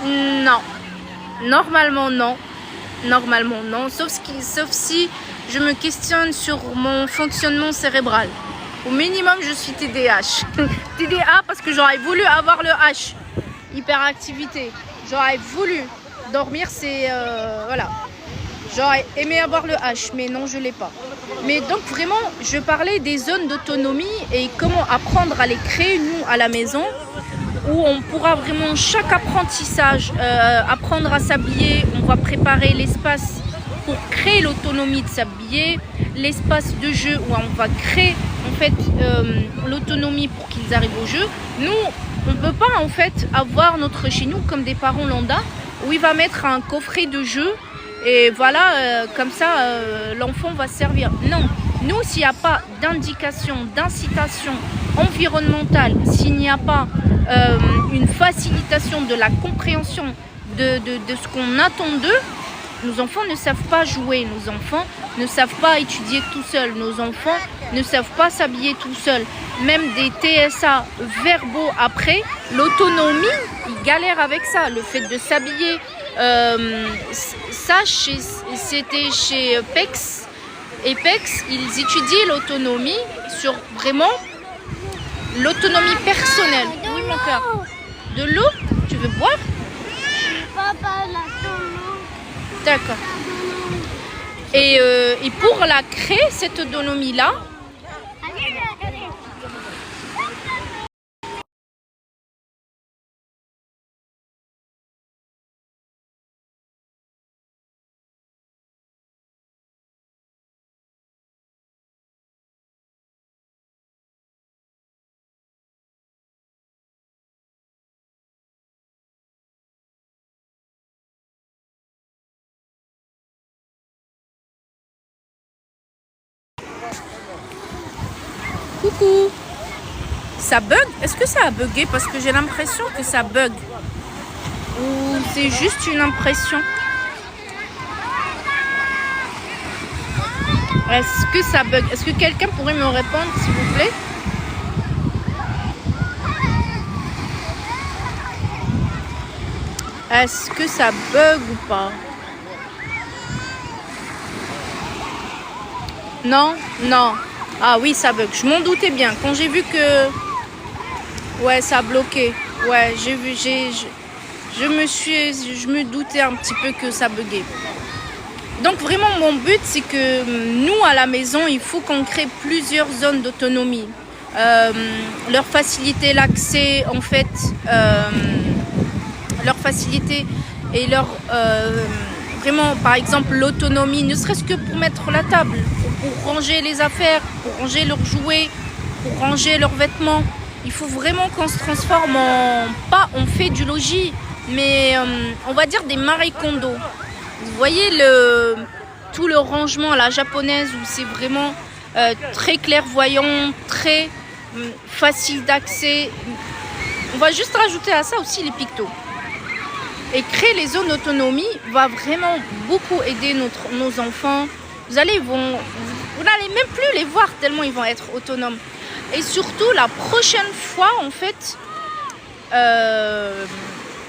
non. Normalement, non. Sauf si je me questionne sur mon fonctionnement cérébral. Au minimum, je suis TDAH. TDA parce que j'aurais voulu avoir le H. Hyperactivité. J'aurais voulu dormir, c'est... voilà. J'aurais aimé avoir le H, mais non, je ne l'ai pas. Mais donc, vraiment, je parlais des zones d'autonomie et comment apprendre à les créer, nous, à la maison, où on pourra vraiment, chaque apprentissage, apprendre à s'habiller. On va préparer l'espace pour créer l'autonomie de s'habiller, l'espace de jeu où on va créer, en fait, l'autonomie pour qu'ils arrivent au jeu. Nous, on ne peut pas, en fait, avoir notre chez nous, comme des parents lambda, où il va mettre un coffret de jeu. Et voilà, comme ça, l'enfant va se servir. Non, nous, s'il n'y a pas d'indication, d'incitation environnementale, s'il n'y a pas une facilitation de la compréhension de ce qu'on attend d'eux, nos enfants ne savent pas jouer, nos enfants ne savent pas étudier tout seuls, nos enfants ne savent pas s'habiller tout seuls. Même des TSA verbaux après, l'autonomie, ils galèrent avec ça, le fait de s'habiller. Ça, c'était chez PEX. Et PEX, ils étudient l'autonomie sur vraiment l'autonomie personnelle. Oui, mon cœur. De l'eau? Tu veux boire? Papa, la D'accord. Et pour la créer, cette autonomie-là, coucou, ça bug? Est-ce que ça a bugué? Parce que j'ai l'impression que ça bug. Ou c'est juste une impression? Est-ce que ça bug? Est-ce que quelqu'un pourrait me répondre, s'il vous plaît? Est-ce que ça bug ou pas? Non? Non. Ah oui, ça bug. Je m'en doutais bien. Quand j'ai vu que... Ouais, ça a bloqué. Ouais, j'ai vu... Je me doutais un petit peu que ça buguait. Donc vraiment, mon but, c'est que nous, à la maison, il faut qu'on crée plusieurs zones d'autonomie. Leur faciliter l'accès, en fait... leur faciliter et leur... vraiment, par exemple, l'autonomie, ne serait-ce que pour mettre la table, pour ranger les affaires, pour ranger leurs jouets, pour ranger leurs vêtements. Il faut vraiment qu'on se transforme pas on fait du logis, mais on va dire des Marie Kondo. Vous voyez tout le rangement à la japonaise où c'est vraiment très clairvoyant, très facile d'accès. On va juste rajouter à ça aussi les pictos. Et créer les zones d'autonomie va vraiment beaucoup aider nos enfants. Vous n'allez même plus les voir tellement ils vont être autonomes. Et surtout, la prochaine fois, en fait,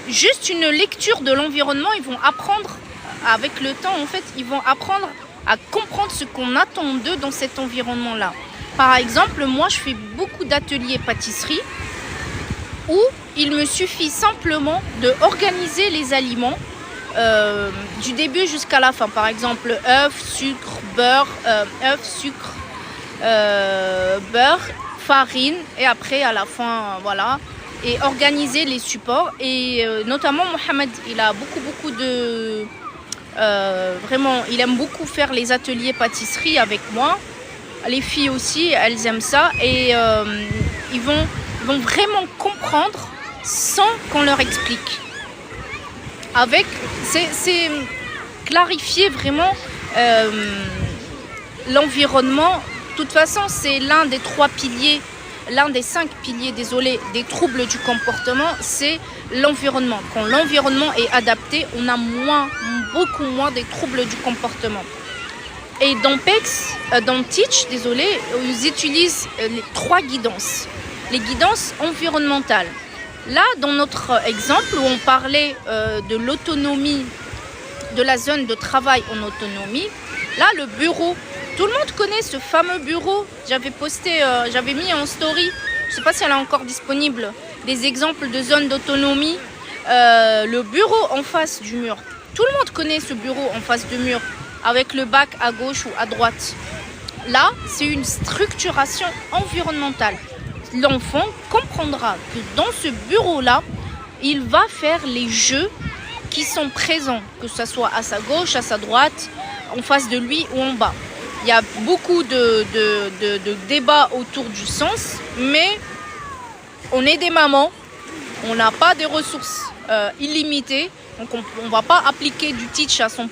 juste une lecture de l'environnement, ils vont apprendre, avec le temps, en fait, ils vont apprendre à comprendre ce qu'on attend d'eux dans cet environnement-là. Par exemple, moi, je fais beaucoup d'ateliers pâtisserie où il me suffit simplement de organiser les aliments du début jusqu'à la fin. Par exemple, œufs, sucre, beurre, beurre, farine et après à la fin, voilà. Et organiser les supports. Et notamment, Mohamed, il a beaucoup de... vraiment, il aime beaucoup faire les ateliers pâtisserie avec moi. Les filles aussi, elles aiment ça. Et ils vont vraiment comprendre sans qu'on leur explique. C'est clarifier vraiment l'environnement. De toute façon, c'est l'un des 3 piliers, l'un des 5 piliers, désolé, des troubles du comportement, c'est l'environnement. Quand l'environnement est adapté, on a beaucoup moins des troubles du comportement. Et dans PEX, dans Teach, désolé, ils utilisent les 3 guidances. Les guidances environnementales. Là, dans notre exemple où on parlait de l'autonomie, de la zone de travail en autonomie, là, le bureau, Tout le monde connaît ce fameux bureau. J'avais posté, j'avais mis en story, je ne sais pas si elle est encore disponible, des exemples de zones d'autonomie. Le bureau en face du mur. Tout le monde connaît ce bureau en face du mur, avec le bac à gauche ou à droite. Là, c'est une structuration environnementale. L'enfant comprendra que dans ce bureau-là, il va faire les jeux qui sont présents, que ce soit à sa gauche, à sa droite, en face de lui ou en bas. Il y a beaucoup de débats autour du sens, mais on est des mamans, on n'a pas des ressources illimitées, donc on ne va pas appliquer du teach à 100%.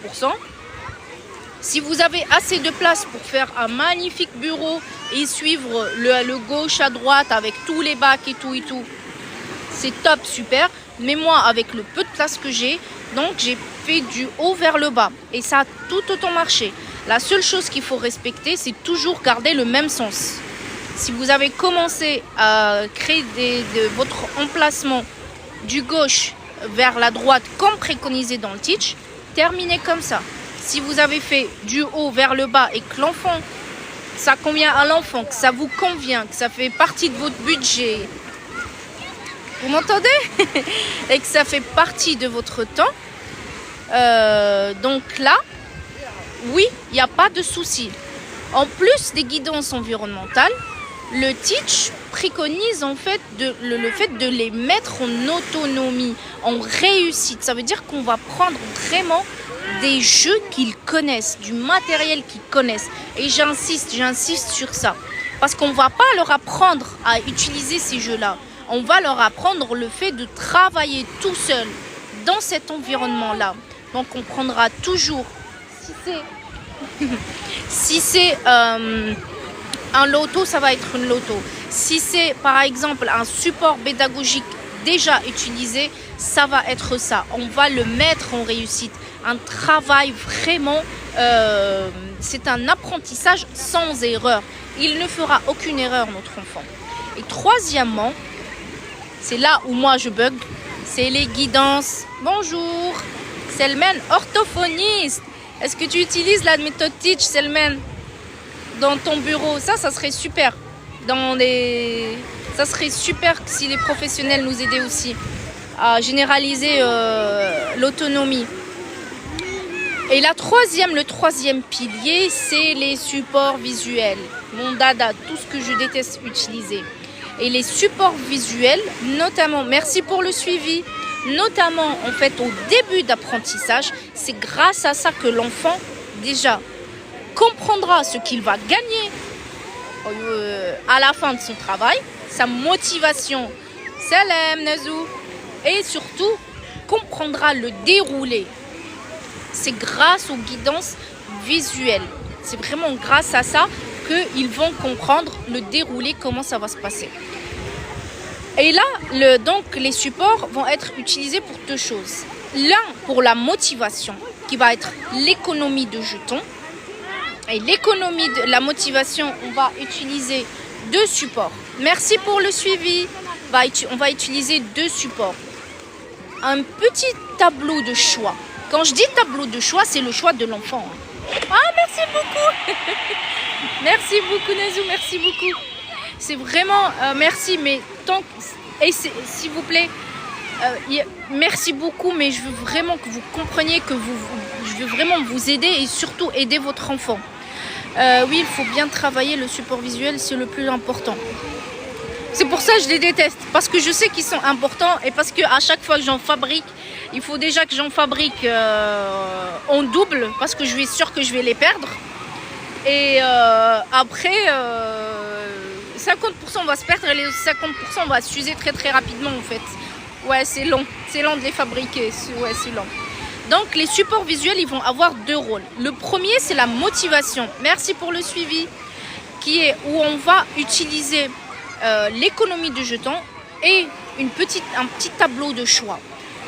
Si vous avez assez de place pour faire un magnifique bureau et suivre le gauche à droite avec tous les bacs et tout, c'est top, super. Mais moi, avec le peu de place que j'ai, donc j'ai fait du haut vers le bas. Et ça a tout autant marché. La seule chose qu'il faut respecter, c'est toujours garder le même sens. Si vous avez commencé à créer votre emplacement du gauche vers la droite, comme préconisé dans le teach, terminez comme ça. Si vous avez fait du haut vers le bas et que l'enfant, ça convient à l'enfant, que ça vous convient, que ça fait partie de votre budget, vous m'entendez? Et que ça fait partie de votre temps, donc là, oui, il n'y a pas de souci. En plus des guidances environnementales, le teach préconise en fait le fait de les mettre en autonomie, en réussite. Ça veut dire qu'on va prendre vraiment des jeux qu'ils connaissent, du matériel qu'ils connaissent. Et j'insiste sur ça. Parce qu'on ne va pas leur apprendre à utiliser ces jeux-là. On va leur apprendre le fait de travailler tout seul dans cet environnement-là. Donc on prendra toujours, si c'est un loto, ça va être une loto. Si c'est par exemple un support pédagogique déjà utilisé, ça va être ça. On va le mettre en réussite. Un travail vraiment, c'est un apprentissage sans erreur. Il ne fera aucune erreur, notre enfant. Et troisièmement, c'est là où moi je bug, c'est les guidances. Bonjour, Selmen, orthophoniste. Est-ce que tu utilises la méthode Teach, Selmen, dans ton bureau? Ça serait super. Ça serait super si les professionnels nous aidaient aussi à généraliser l'autonomie. Et le troisième pilier, c'est les supports visuels. Mon dada, tout ce que je déteste utiliser. Et les supports visuels, notamment, merci pour le suivi, notamment en fait au début d'apprentissage, c'est grâce à ça que l'enfant déjà comprendra ce qu'il va gagner à la fin de son travail, sa motivation, salam Nazou, et surtout comprendra le déroulé. C'est grâce aux guidances visuelles. C'est vraiment grâce à ça qu'ils vont comprendre le déroulé, comment ça va se passer. Et là, donc, les supports vont être utilisés pour deux choses. L'un, pour la motivation, qui va être l'économie de jetons. Et l'économie de la motivation, on va utiliser deux supports. Merci pour le suivi. On va utiliser deux supports. Un petit tableau de choix. Quand je dis tableau de choix, c'est le choix de l'enfant. Ah, merci beaucoup. Merci beaucoup, Nazou, merci beaucoup. C'est vraiment, merci, mais s'il vous plaît, merci beaucoup, mais je veux vraiment que vous compreniez je veux vraiment vous aider et surtout aider votre enfant. Oui, il faut bien travailler le support visuel, c'est le plus important. C'est pour ça que je les déteste, parce que je sais qu'ils sont importants et parce qu'à chaque fois que j'en fabrique, il faut déjà que j'en fabrique en double, parce que je suis sûre que je vais les perdre. Et après, 50% va se perdre et les 50% va s'user très très rapidement en fait. Ouais, c'est long de les fabriquer, ouais, c'est long. Donc les supports visuels, ils vont avoir deux rôles. Le premier, c'est la motivation. Merci pour le suivi, qui est où on va utiliser l'économie de jetons et un petit tableau de choix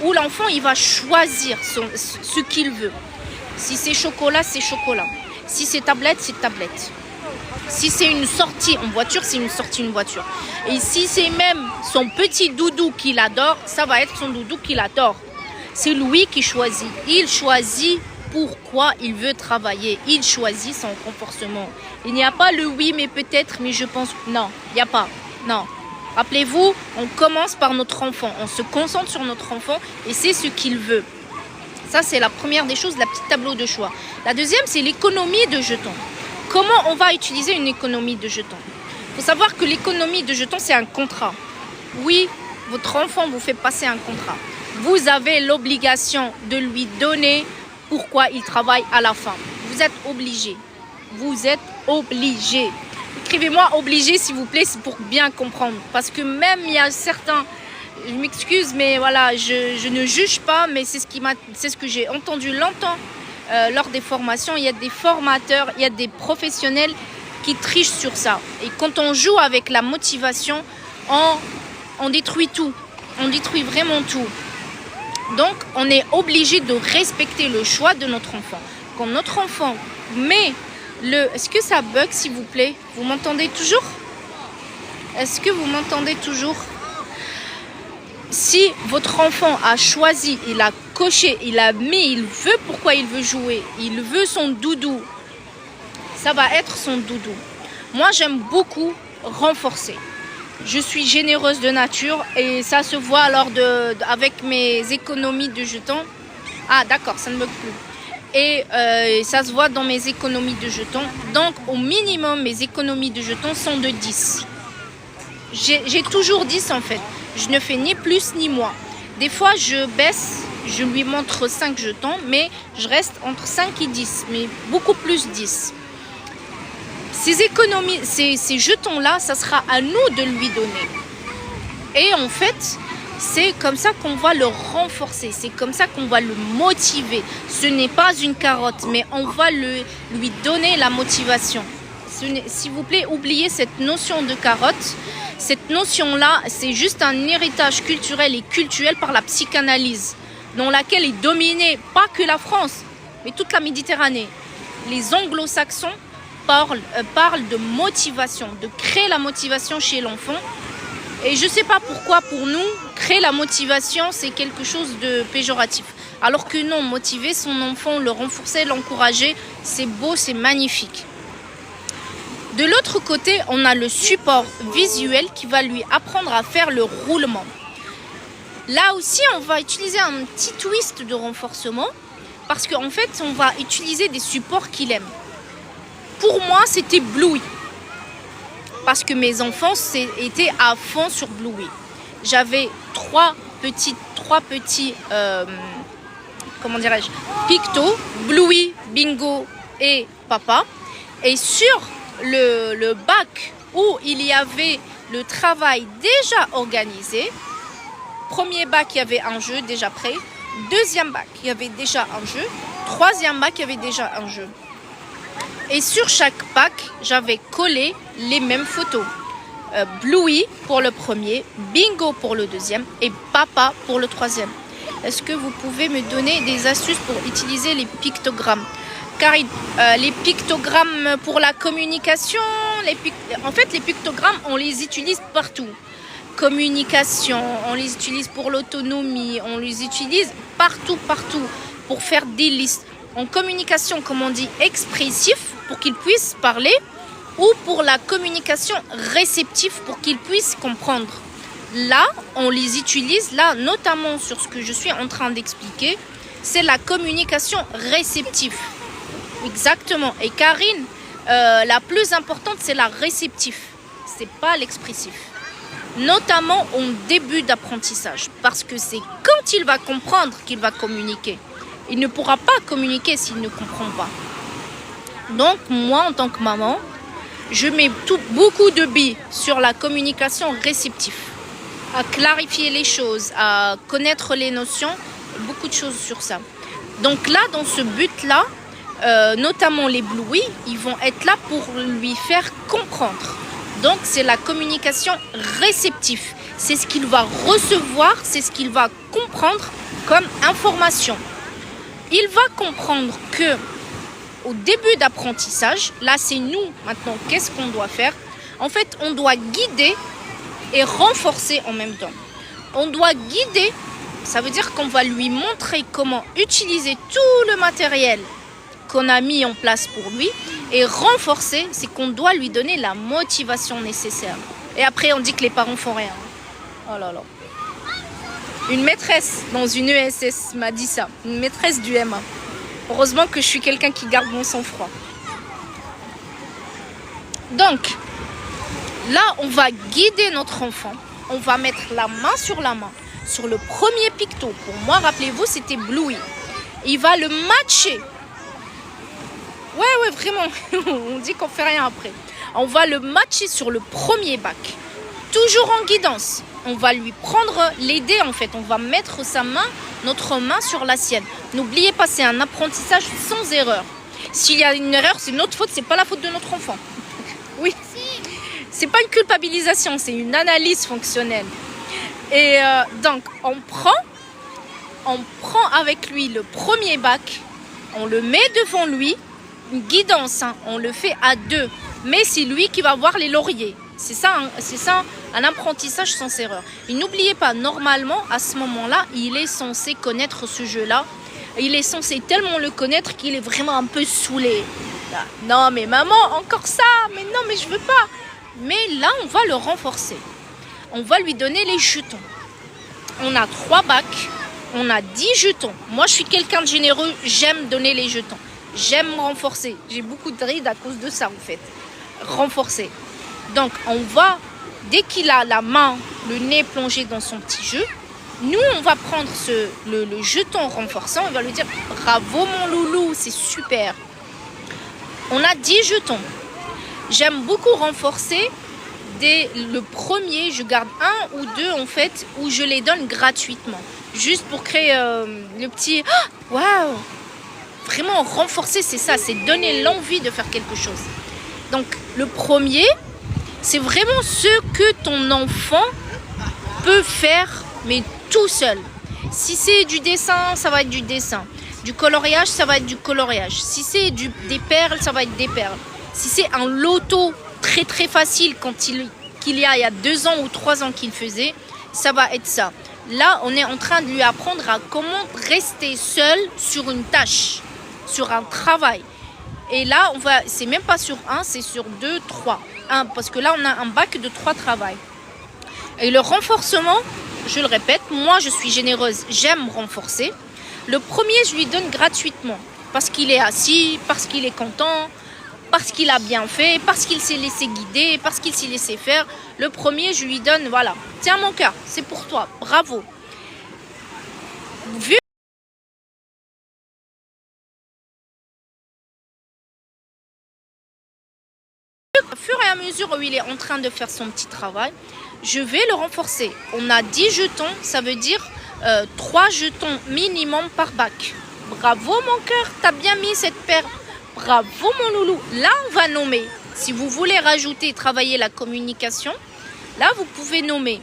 où l'enfant il va choisir ce qu'il veut. Si c'est chocolat, c'est chocolat. Si c'est tablette, c'est tablette. Si c'est une sortie en voiture, c'est une sortie en voiture. Et si c'est même son petit doudou qu'il adore, ça va être son doudou qu'il adore. C'est lui qui choisit. Il choisit pourquoi il veut travailler. Il choisit son renforcement. Il n'y a pas le oui, mais peut-être, mais je pense. Non, il n'y a pas. Non. Rappelez-vous, on commence par notre enfant. On se concentre sur notre enfant et c'est ce qu'il veut. Ça, c'est la première des choses, la petite tableau de choix. La deuxième, c'est l'économie de jetons. Comment on va utiliser une économie de jetons? Il faut savoir que l'économie de jetons, c'est un contrat. Oui, votre enfant vous fait passer un contrat. Vous avez l'obligation de lui donner pourquoi il travaille à la fin. Vous êtes obligé. Vous êtes obligé. Écrivez-moi obligé, s'il vous plaît, c'est pour bien comprendre. Parce que même il y a certains... Je m'excuse, mais voilà, je ne juge pas, mais c'est ce que j'ai entendu longtemps lors des formations. Il y a des formateurs, il y a des professionnels qui trichent sur ça. Et quand on joue avec la motivation, on détruit tout. On détruit vraiment tout. Donc, on est obligé de respecter le choix de notre enfant. Quand notre enfant met le... Est-ce que ça bug, s'il vous plaît? Vous m'entendez toujours? Est-ce que vous m'entendez toujours? Si votre enfant a choisi, il a coché, il a mis, il veut pourquoi il veut jouer, il veut son doudou, ça va être son doudou. Moi, j'aime beaucoup renforcer. Je suis généreuse de nature et ça se voit alors avec mes économies de jetons. Ah, d'accord, ça ne me plaît plus. Et ça se voit dans mes économies de jetons. Donc, au minimum, mes économies de jetons sont de 10. J'ai toujours 10 en fait. Je ne fais ni plus ni moins. Des fois, je baisse, je lui montre 5 jetons, mais je reste entre 5 et 10, mais beaucoup plus 10. Ces économies, ces jetons-là, ça sera à nous de lui donner. Et en fait, c'est comme ça qu'on va le renforcer, c'est comme ça qu'on va le motiver. Ce n'est pas une carotte, mais on va lui donner la motivation. S'il vous plaît, oubliez cette notion de carotte. Cette notion-là, c'est juste un héritage culturel et culturel par la psychanalyse, dans laquelle est dominée pas que la France, mais toute la Méditerranée. Les anglo-saxons parlent de motivation, de créer la motivation chez l'enfant. Et je ne sais pas pourquoi, pour nous, créer la motivation, c'est quelque chose de péjoratif. Alors que non, motiver son enfant, le renforcer, l'encourager, c'est beau, c'est magnifique. De l'autre côté, on a le support visuel qui va lui apprendre à faire le roulement. Là aussi, on va utiliser un petit twist de renforcement parce qu'en fait, on va utiliser des supports qu'il aime. Pour moi, c'était Bluey parce que mes enfants étaient à fond sur Bluey. J'avais trois petits comment dirais-je, Picto, Bluey, Bingo et Papa. Et sur le bac où il y avait le travail déjà organisé. Premier bac, il y avait un jeu déjà prêt. Deuxième bac, il y avait déjà un jeu. Troisième bac, il y avait déjà un jeu. Et sur chaque bac, j'avais collé les mêmes photos. Bluey pour le premier, Bingo pour le deuxième et Papa pour le troisième. Est-ce que vous pouvez me donner des astuces pour utiliser les pictogrammes? Car les pictogrammes pour la communication, en fait les pictogrammes on les utilise partout. Communication, on les utilise pour l'autonomie, on les utilise partout pour faire des listes. En communication, comme on dit, expressif pour qu'ils puissent parler ou pour la communication réceptive pour qu'ils puissent comprendre. Là, on les utilise, là notamment sur ce que je suis en train d'expliquer, c'est la communication réceptive. Exactement. Et Karine, la plus importante, c'est la réceptive. C'est pas l'expressif. Notamment au début d'apprentissage. Parce que c'est quand il va comprendre qu'il va communiquer. Il ne pourra pas communiquer s'il ne comprend pas. Donc, moi, en tant que maman, je mets beaucoup de billes sur la communication réceptive. À clarifier les choses, à connaître les notions, beaucoup de choses sur ça. Donc là, dans ce but-là, notamment les Bluey, ils vont être là pour lui faire comprendre. Donc c'est la communication réceptive. C'est ce qu'il va recevoir, c'est ce qu'il va comprendre comme information. Il va comprendre que au début d'apprentissage, là c'est nous maintenant, qu'est-ce qu'on doit faire? En fait, on doit guider et renforcer en même temps. On doit guider Ça veut dire qu'on va lui montrer comment utiliser tout le matériel qu'on a mis en place pour lui. Et renforcer, c'est qu'on doit lui donner la motivation nécessaire. Et après, on dit que les parents font rien. Oh là là. Une maîtresse dans une ESS m'a dit ça. Une maîtresse du MA. Heureusement que je suis quelqu'un qui garde mon sang-froid. Donc, là, on va guider notre enfant. On va mettre la main sur le premier picto. Pour moi, rappelez-vous, c'était Bluey. Il va le matcher. Ouais, vraiment. On dit qu'on fait rien après. On va le matcher sur le premier bac. Toujours en guidance. On va lui prendre, l'aider en fait. On va mettre notre main sur la sienne. N'oubliez pas, c'est un apprentissage sans erreur. S'il y a une erreur, c'est notre faute, c'est pas la faute de notre enfant. Oui. C'est pas une culpabilisation, c'est une analyse fonctionnelle. Et donc, on prend avec lui le premier bac, on le met devant lui, une guidance, hein, on le fait à deux. Mais c'est lui qui va voir les lauriers. C'est ça, un apprentissage sans erreur. Et n'oubliez pas, normalement, à ce moment-là, il est censé connaître ce jeu-là. Il est censé tellement le connaître qu'il est vraiment un peu saoulé. Là, non, mais maman, encore ça. Mais non, mais je veux pas. Mais là, on va le renforcer. On va lui donner les jetons. On a 3 bacs. On a 10 jetons. Moi, je suis quelqu'un de généreux. J'aime donner les jetons. J'aime renforcer. J'ai beaucoup de rides à cause de ça, en fait. Renforcer. Donc, on va, dès qu'il a la main, le nez plongé dans son petit jeu, nous, on va prendre le jeton renforçant. On va lui dire « Bravo, mon loulou, c'est super ». On a 10 jetons. J'aime beaucoup renforcer. Dès le premier, je garde 1 ou 2 en fait, où je les donne gratuitement. Juste pour créer le petit « Waouh !» Vraiment renforcer, c'est ça, c'est donner l'envie de faire quelque chose. Donc, le premier, c'est vraiment ce que ton enfant peut faire, mais tout seul. Si c'est du dessin, ça va être du dessin. Du coloriage, ça va être du coloriage. Si c'est des perles, ça va être des perles. Si c'est un loto très très facile qu'il y a 2 ans ou 3 ans qu'il faisait, ça va être ça. Là, on est en train de lui apprendre à comment rester seul sur une tâche, sur un travail. Et là, c'est même pas sur 1, c'est sur 2, 3. Parce que là, on a un bac de 3 travails. Et le renforcement, je le répète, moi, je suis généreuse, j'aime renforcer. Le premier, je lui donne gratuitement. Parce qu'il est assis, parce qu'il est content, parce qu'il a bien fait, parce qu'il s'est laissé guider, parce qu'il s'est laissé faire. Le premier, je lui donne, voilà. Tiens, mon cœur, c'est pour toi. Bravo. Vu au fur et à mesure où il est en train de faire son petit travail, je vais le renforcer. On a 10 jetons, ça veut dire 3 jetons minimum par bac. Bravo mon cœur, t'as bien mis cette paire. Bravo mon loulou. Là, on va nommer. Si vous voulez rajouter, travailler la communication, là, vous pouvez nommer.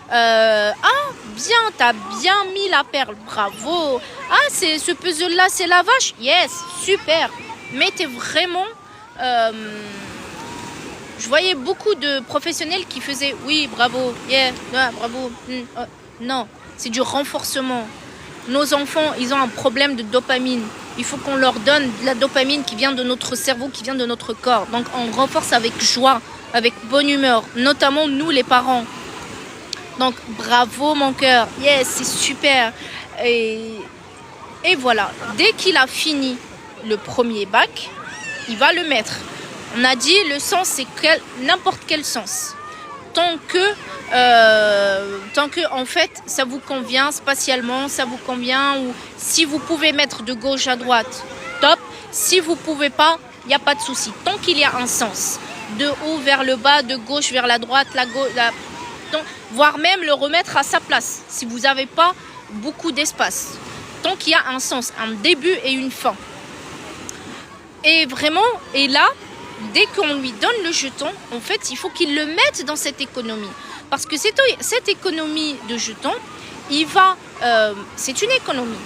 Bien, t'as bien mis la perle. Bravo. Ah, ce puzzle-là, c'est la vache. Yes, super. Mettez vraiment... je voyais beaucoup de professionnels qui faisaient oui, bravo, yeah, bravo. Non, c'est du renforcement. Nos enfants, ils ont un problème de dopamine. Il faut qu'on leur donne de la dopamine qui vient de notre cerveau, qui vient de notre corps. Donc, on renforce avec joie, avec bonne humeur, notamment nous, les parents. Donc, bravo, mon cœur. Yes, c'est super. Et voilà. Dès qu'il a fini le premier bac, il va le mettre. On a dit le sens, c'est n'importe quel sens. Tant que en fait ça vous convient spatialement, ça vous convient, ou si vous pouvez mettre de gauche à droite, top. Si vous pouvez pas, il n'y a pas de souci. Tant qu'il y a un sens, de haut vers le bas, de gauche vers la droite, voire même le remettre à sa place si vous n'avez pas beaucoup d'espace. Tant qu'il y a un sens, un début et une fin. Et vraiment, et là, dès qu'on lui donne le jeton, en fait, il faut qu'il le mette dans cette économie. Parce que cette économie de jetons, c'est une économie.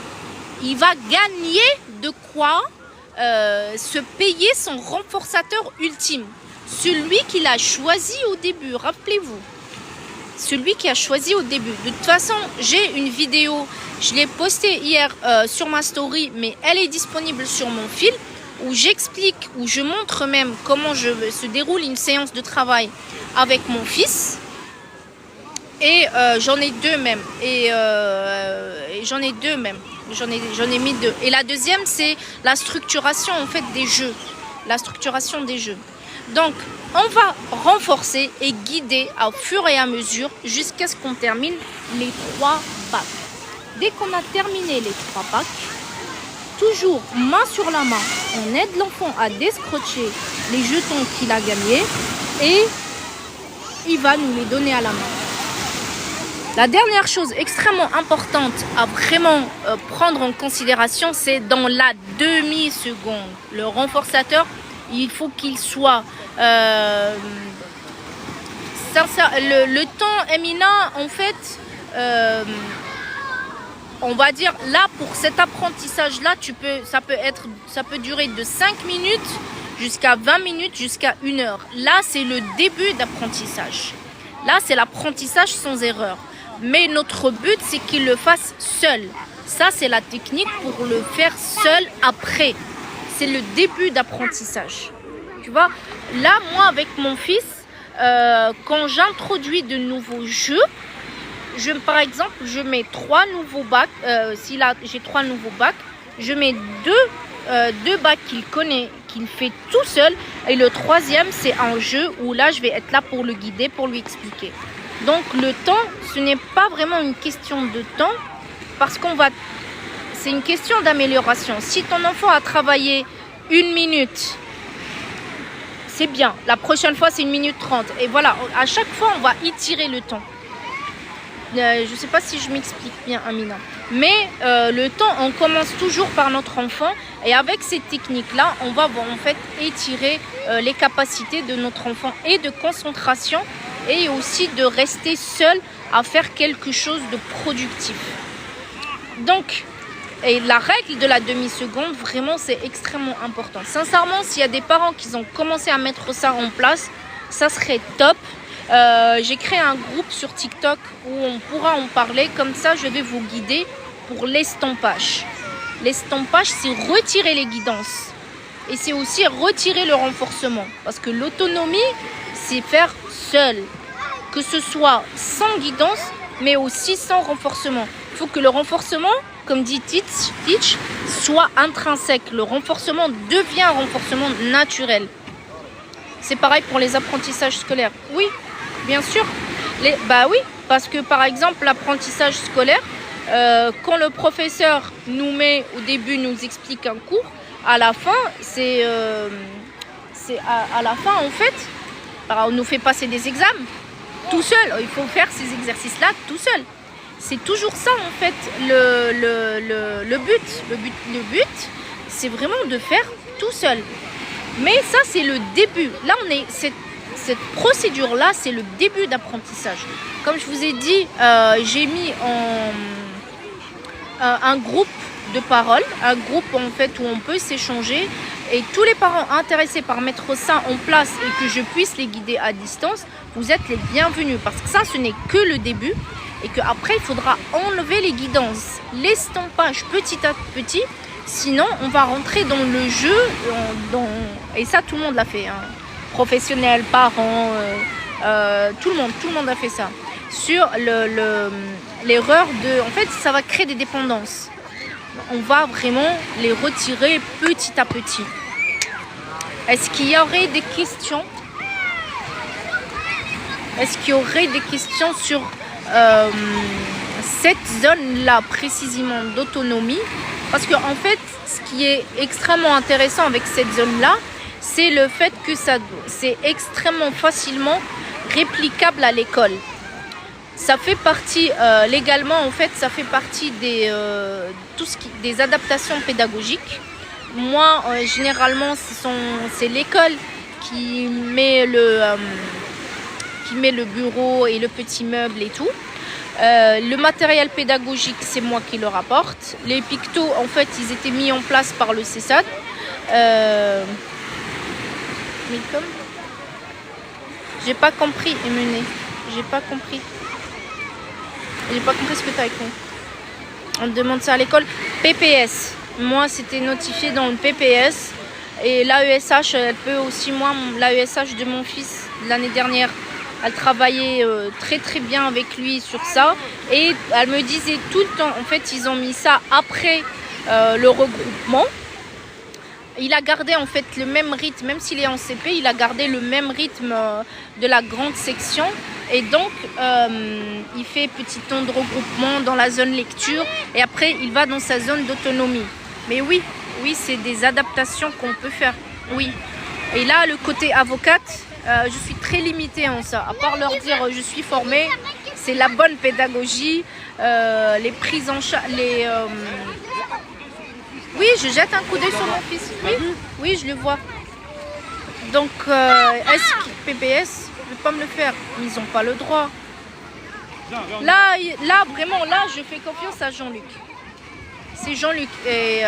Il va gagner de quoi se payer son renforçateur ultime. Celui qu'il a choisi au début, rappelez-vous. celui qui a choisi au début. De toute façon, j'ai une vidéo, je l'ai postée hier sur ma story, mais elle est disponible sur mon fil, où j'explique, où je montre même comment se déroule une séance de travail avec mon fils. Et j'en ai deux même. Et j'en ai deux même. J'en ai mis deux. Et la deuxième, c'est la structuration en fait des jeux. La structuration des jeux. Donc, on va renforcer et guider au fur et à mesure jusqu'à ce qu'on termine les 3 bacs. Dès qu'on a terminé les 3 bacs, toujours main sur la main, on aide l'enfant à décrocher les jetons qu'il a gagnés et il va nous les donner à la main. La dernière chose extrêmement importante à vraiment prendre en considération, c'est dans la demi-seconde. Le renforçateur, il faut qu'il soit sincère. Le temps, Emina, en fait, on va dire là pour cet apprentissage-là, ça peut durer de 5 minutes jusqu'à 20 minutes, jusqu'à 1 heure. Là, c'est le début d'apprentissage. Là, c'est l'apprentissage sans erreur. Mais notre but, c'est qu'il le fasse seul. Ça, c'est la technique pour le faire seul après. C'est le début d'apprentissage. Tu vois, là, moi, avec mon fils, quand j'introduis de nouveaux jeux, par exemple, je mets 3 nouveaux bacs. Si là, j'ai 3 nouveaux bacs, je mets deux bacs qu'il connaît, qu'il fait tout seul. Et le 3e, c'est un jeu où là, je vais être là pour le guider, pour lui expliquer. Donc le temps, ce n'est pas vraiment une question de temps parce c'est une question d'amélioration. Si ton enfant a travaillé 1 minute, c'est bien. La prochaine fois, c'est 1 minute 30. Et voilà, à chaque fois, on va étirer le temps. Je ne sais pas si je m'explique bien, Amina. Mais le temps, on commence toujours par notre enfant. Et avec ces techniques-là, on va en fait étirer les capacités de notre enfant et de concentration. Et aussi de rester seul à faire quelque chose de productif. Donc, et la règle de la demi-seconde, vraiment, c'est extrêmement important. Sincèrement, s'il y a des parents qui ont commencé à mettre ça en place, ça serait top. J'ai créé un groupe sur TikTok où on pourra en parler. Comme ça, je vais vous guider pour l'estompage. L'estompage, c'est retirer les guidances. Et c'est aussi retirer le renforcement. Parce que l'autonomie, c'est faire seul, que ce soit sans guidance, mais aussi sans renforcement. Il faut que le renforcement, comme dit Teach, soit intrinsèque. Le renforcement devient un renforcement naturel. C'est pareil pour les apprentissages scolaires. Oui, bien sûr. Oui, parce que par exemple, l'apprentissage scolaire, quand le professeur nous met au début, nous explique un cours, à la fin, à la fin en fait, on nous fait passer des examens tout seul. Il faut faire ces exercices-là tout seul. C'est toujours ça en fait le but. Le but, c'est vraiment de faire tout seul. Mais ça, c'est le début. Là, cette procédure-là, c'est le début d'apprentissage. Comme je vous ai dit, j'ai mis un groupe de parole, un groupe en fait où on peut s'échanger. Et tous les parents intéressés par mettre ça en place et que je puisse les guider à distance, vous êtes les bienvenus. Parce que ça, ce n'est que le début. Et qu'après, il faudra enlever les guidances, l'estompage petit à petit. Sinon, on va rentrer dans le jeu. Et ça, tout le monde l'a fait. Hein. Professionnels, parents, tout le monde a fait ça. Sur l'erreur de... En fait, ça va créer des dépendances. On va vraiment les retirer petit à petit. Est-ce qu'il y aurait des questions? Est-ce qu'il y aurait des questions sur cette zone-là précisément d'autonomie? Parce que en fait, ce qui est extrêmement intéressant avec cette zone-là, c'est le fait que c'est extrêmement facilement réplicable à l'école. Ça fait partie, légalement en fait, ça fait partie des adaptations pédagogiques. Moi, généralement, c'est l'école qui met le bureau et le petit meuble et tout. Le matériel pédagogique, c'est moi qui le rapporte. Les pictos, en fait, ils étaient mis en place par le CESAD. J'ai pas compris, Emune. J'ai pas compris. J'ai pas compris ce que tu as écrit. On te demande ça à l'école. PPS. Moi, c'était notifié dans le PPS. Et l'AESH, elle peut aussi, moi, l'AESH de mon fils, l'année dernière, elle travaillait très très bien avec lui sur ça. Et elle me disait tout le temps, en fait, ils ont mis ça après le regroupement. Il a gardé en fait le même rythme, même s'il est en CP, il a gardé le même rythme de la grande section. Et donc, il fait petit temps de regroupement dans la zone lecture. Et après, il va dans sa zone d'autonomie. Mais oui, c'est des adaptations qu'on peut faire. Oui. Et là, le côté avocate, je suis très limitée en ça. À part leur dire, je suis formée, c'est la bonne pédagogie, les prises en charge, Oui, je jette un coup d'œil sur mon fils. Oui, je le vois. Donc, est-ce que PPS ne peut pas me le faire? Ils n'ont pas le droit. Là, vraiment, là, je fais confiance à Jean-Luc. C'est Jean-Luc. Et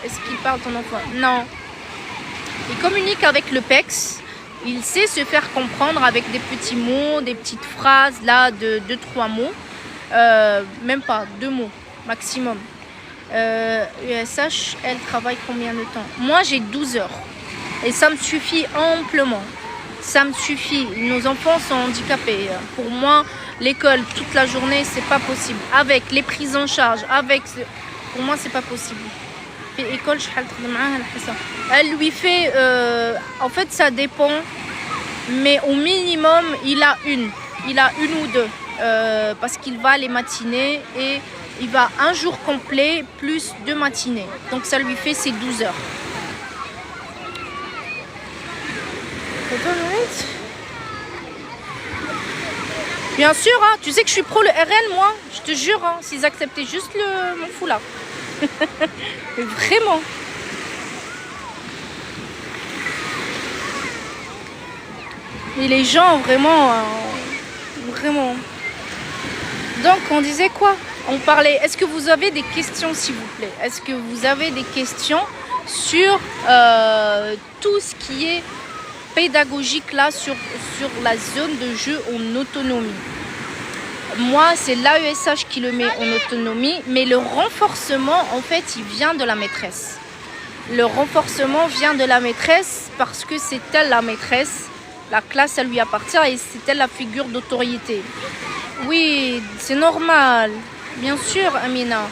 est-ce qu'il parle ton enfant? Non. Il communique avec le PEX. Il sait se faire comprendre avec des petits mots, des petites phrases, là, de 2-3 mots. Même pas, 2 mots maximum. USH, elle travaille combien de temps? Moi, j'ai 12 heures. Et ça me suffit amplement. Ça me suffit. Nos enfants sont handicapés. Pour moi, l'école toute la journée, c'est pas possible. Avec les prises en charge, pour moi, c'est pas possible. École, elle lui fait... en fait, ça dépend. Mais au minimum, il a une ou deux. Parce qu'il va les matinées et il va un jour complet plus 2 matinées. Donc ça lui fait ses 12 heures. Bien sûr, hein, tu sais que je suis pro le RN, moi. Je te jure, hein, s'ils acceptaient juste mon foulard. Vraiment. Et les gens, vraiment, vraiment. Donc, on disait quoi? On parlait, est-ce que vous avez des questions, s'il vous plaît? Est-ce que vous avez des questions sur tout ce qui est pédagogique là, sur la zone de jeu en autonomie? Moi, c'est l'AESH qui le met en autonomie, mais le renforcement, en fait, il vient de la maîtresse. Le renforcement vient de la maîtresse parce que c'est elle la maîtresse. La classe, elle lui appartient et c'est elle la figure d'autorité. Oui, c'est normal. Bien sûr, Amina.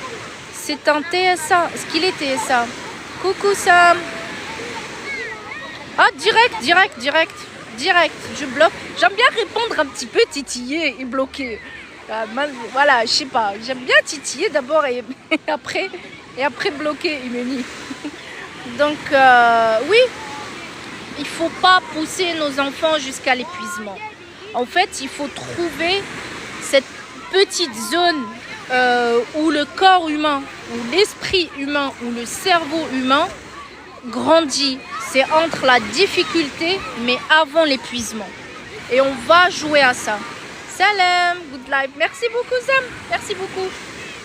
C'est un TSA. Est-ce qu'il est TSA? Coucou, Sam. Ah, direct. Je bloque. J'aime bien répondre un petit peu, titiller et bloquer. Voilà, je sais pas. J'aime bien titiller d'abord et après bloquer, Imeni. Donc, oui. Il ne faut pas pousser nos enfants jusqu'à l'épuisement. En fait, il faut trouver cette petite zone où le corps humain, où l'esprit humain, où le cerveau humain grandit. C'est entre la difficulté, mais avant l'épuisement. Et on va jouer à ça. Salam, good life. Merci beaucoup, Sam. Merci beaucoup.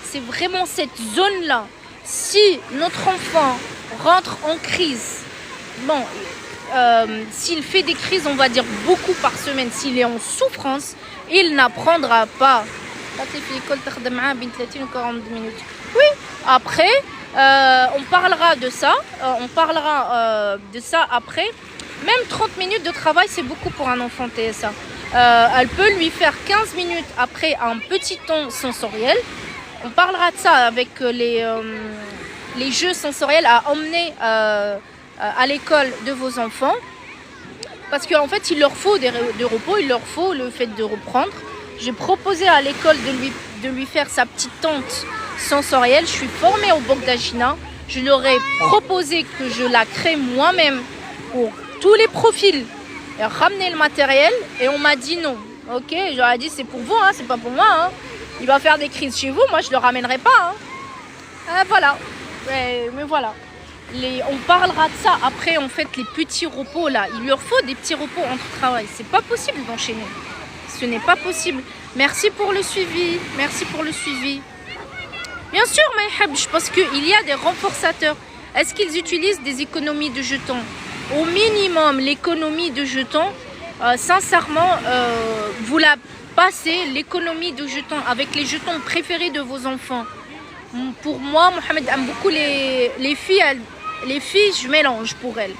C'est vraiment cette zone-là. Si notre enfant rentre en crise, bon... s'il fait des crises, on va dire beaucoup par semaine, s'il est en souffrance, il n'apprendra pas. Oui, après, on parlera de ça. De ça après. Même 30 minutes de travail, c'est beaucoup pour un enfant TSA. Elle peut lui faire 15 minutes après un petit temps sensoriel. On parlera de ça avec les jeux sensoriels à emmener... à l'école de vos enfants, parce qu'en fait il leur faut des repos, il leur faut le fait de reprendre. J'ai proposé à l'école de lui faire sa petite tente sensorielle. Je suis formée au Bogdashina. Je leur ai proposé que je la crée moi-même pour tous les profils et ramener le matériel, et on m'a dit non. Ok, j'aurais dit c'est pour vous, hein, c'est pas pour moi, hein. Il va faire des crises chez vous, moi je le ramènerai pas, hein. Voilà, mais voilà. On parlera de ça après, en fait, les petits repos là. Il leur faut des petits repos entre travail. C'est pas possible d'enchaîner. Ce n'est pas possible. Merci pour le suivi. Merci pour le suivi. Bien sûr, Maïhab, parce qu'il y a des renforçateurs. Est-ce qu'ils utilisent des économies de jetons? Au minimum, l'économie de jetons, sincèrement, vous la passez l'économie de jetons avec les jetons préférés de vos enfants. Pour moi, Mohamed aime beaucoup les filles. Les filles, je mélange pour elles.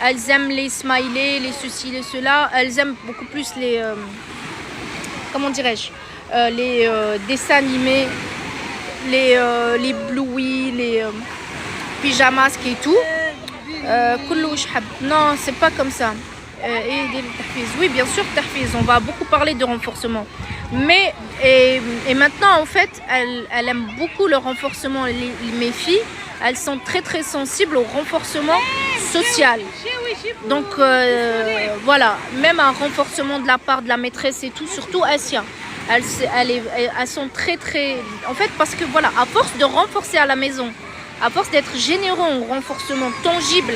Elles aiment les smileys, les ceci, les cela. Elles aiment beaucoup plus les... comment dirais-je, les dessins animés, les bluey, les pyjamas et tout. Non, c'est pas comme ça. Oui, bien sûr, on va beaucoup parler de renforcement. Mais, et maintenant, en fait, elle aime beaucoup le renforcement. Mes filles, elles sont très très sensibles au renforcement social. Donc, voilà, même un renforcement de la part de la maîtresse et tout, surtout Asia. Elles sont très très... En fait, parce que voilà, à force de renforcer à la maison, à force d'être généreux en renforcement tangible,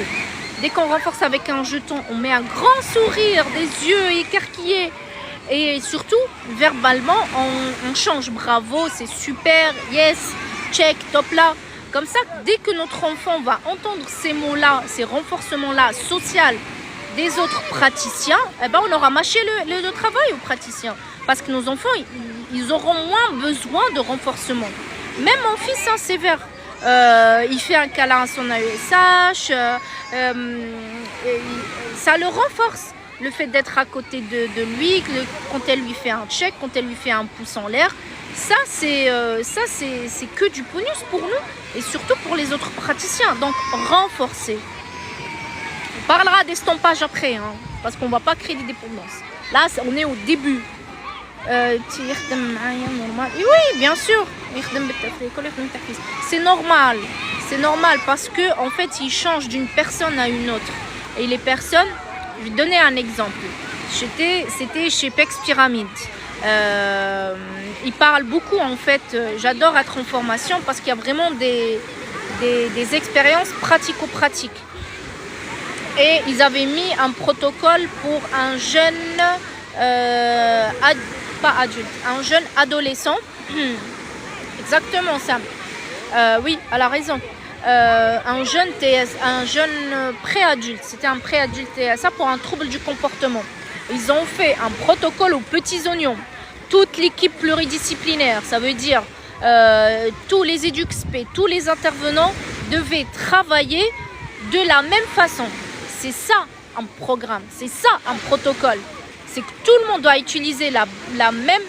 dès qu'on renforce avec un jeton, on met un grand sourire, des yeux écarquillés. Et surtout, verbalement, on change. Bravo, c'est super, yes, check, top là. Comme ça, dès que notre enfant va entendre ces mots-là, ces renforcements-là, social, des autres praticiens, eh ben, on aura mâché le travail aux praticiens. Parce que nos enfants, ils auront moins besoin de renforcement. Même mon fils, hein, sévère. Il fait un câlin à son AESH, ça le renforce. Le fait d'être à côté de lui, quand elle lui fait un check, quand elle lui fait un pouce en l'air, ça c'est que du bonus pour nous et surtout pour les autres praticiens. Donc renforcer. On parlera d'estompage après, hein, parce qu'on ne va pas créer des dépendances. Là, on est au début. Oui, bien sûr. C'est normal. C'est normal parce que en fait, ils changent d'une personne à une autre. Et les personnes, je vais donner un exemple. C'était chez Pex Pyramide. Ils parlent beaucoup en fait. J'adore être en formation parce qu'il y a vraiment des expériences pratico-pratiques. Et ils avaient mis un protocole pour un jeune pas adulte, un jeune adolescent. Exactement ça. Oui, elle a raison. Un jeune TS, un jeune préadulte. C'était un préadulte TSA pour un trouble du comportement. Ils ont fait un protocole aux petits oignons. Toute l'équipe pluridisciplinaire, ça veut dire tous les EduxP, tous les intervenants devaient travailler de la même façon. C'est ça un programme, c'est ça un protocole. C'est que tout le monde doit utiliser la même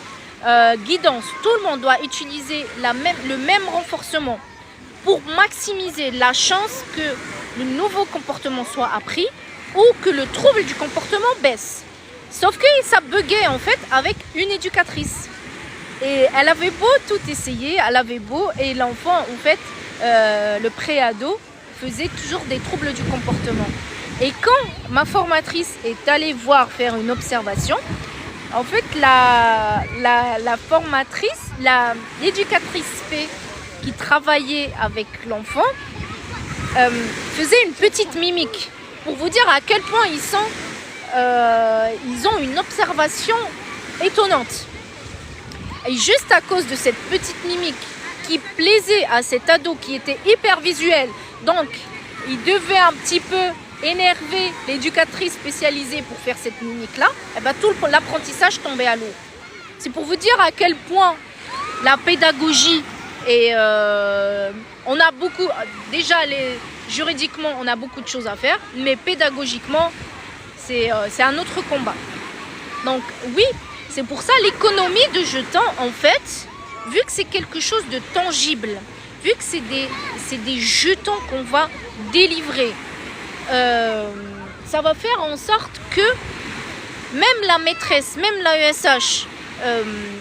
guidance, tout le monde doit utiliser le même renforcement pour maximiser la chance que le nouveau comportement soit appris ou que le trouble du comportement baisse. Sauf que ça buguait en fait avec une éducatrice. Et elle avait beau tout essayer, elle avait beau, et l'enfant en fait, le pré-ado, faisait toujours des troubles du comportement. Et quand ma formatrice est allée faire une observation, en fait, la formatrice, l'éducatrice P qui travaillait avec l'enfant, faisait une petite mimique pour vous dire à quel point ils ont une observation étonnante. Et juste à cause de cette petite mimique qui plaisait à cet ado qui était hyper visuel, donc il devait un petit peu énerver l'éducatrice spécialisée pour faire cette mimique-là, et ben tout l'apprentissage tombait à l'eau. C'est pour vous dire à quel point la pédagogie et on a beaucoup, déjà juridiquement on a beaucoup de choses à faire, mais pédagogiquement c'est un autre combat. Donc oui, c'est pour ça l'économie de jetons en fait, vu que c'est quelque chose de tangible, vu que c'est des jetons qu'on va délivrer, ça va faire en sorte que même la maîtresse, même l'AESH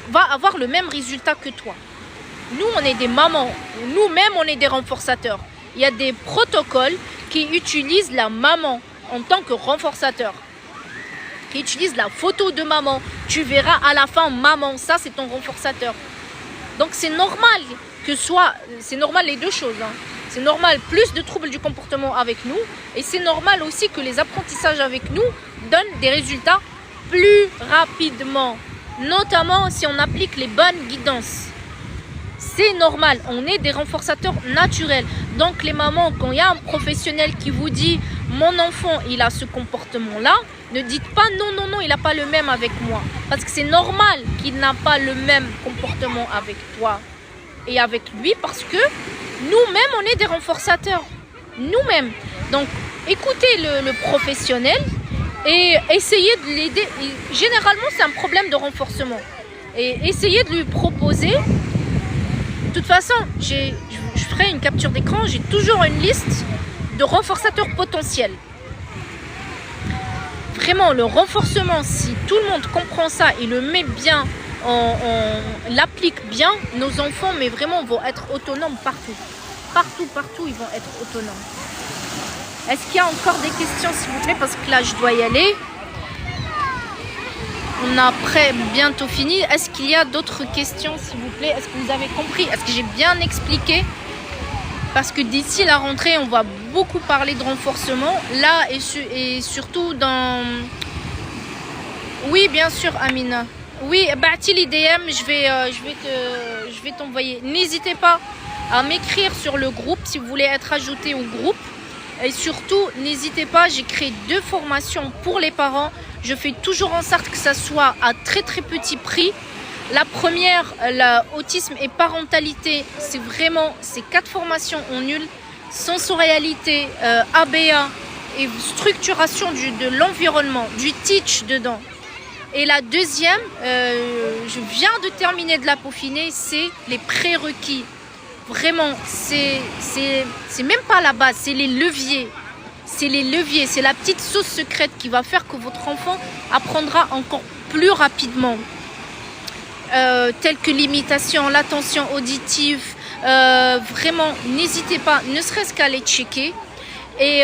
va avoir le même résultat que toi. Nous, on est des mamans, nous-mêmes, on est des renforçateurs. Il y a des protocoles qui utilisent la maman en tant que renforçateur, qui utilisent la photo de maman. Tu verras à la fin, maman, ça c'est ton renforçateur. Donc c'est normal c'est normal les deux choses, hein. C'est normal plus de troubles du comportement avec nous et c'est normal aussi que les apprentissages avec nous donnent des résultats plus rapidement, notamment si on applique les bonnes guidances. C'est normal, on est des renforçateurs naturels. Donc les mamans, quand il y a un professionnel qui vous dit mon enfant il a ce comportement là, Ne dites pas non, non, non, il n'a pas le même avec moi. Parce que c'est normal qu'il n'a pas le même comportement avec toi et avec lui parce que nous-mêmes, on est des renforçateurs. Nous-mêmes. Donc, écoutez le professionnel et essayez de l'aider. Généralement, c'est un problème de renforcement. Et essayez de lui proposer. De toute façon, je ferai une capture d'écran. J'ai toujours une liste de renforçateurs potentiels. Vraiment, le renforcement, si tout le monde comprend ça et le met bien, on l'applique bien, nos enfants, mais vraiment, vont être autonomes partout. Partout, ils vont être autonomes. Est-ce qu'il y a encore des questions, s'il vous plaît? Parce que là, je dois y aller. On a bientôt fini. Est-ce qu'il y a d'autres questions, s'il vous plaît? Est-ce que vous avez compris? Est-ce que j'ai bien expliqué? Parce que d'ici la rentrée, on va beaucoup parler de renforcement. Là, et surtout dans... Oui, bien sûr, Amina. Oui, bâti les DM, je vais t'envoyer. N'hésitez pas à m'écrire sur le groupe si vous voulez être ajouté au groupe. Et surtout, n'hésitez pas, j'ai créé 2 formations pour les parents. Je fais toujours en sorte que ça soit à très très petit prix. La première, l'autisme et parentalité, c'est 4 formations en nul. Sensorialité, ABA et structuration de l'environnement, du teach dedans. Et la deuxième, je viens de terminer de la peaufiner, c'est les prérequis. Vraiment, c'est même pas la base, c'est les leviers. C'est les leviers, c'est la petite sauce secrète qui va faire que votre enfant apprendra encore plus rapidement. Telles que l'imitation, l'attention auditive. Vraiment, n'hésitez pas, ne serait-ce qu'à les checker. Et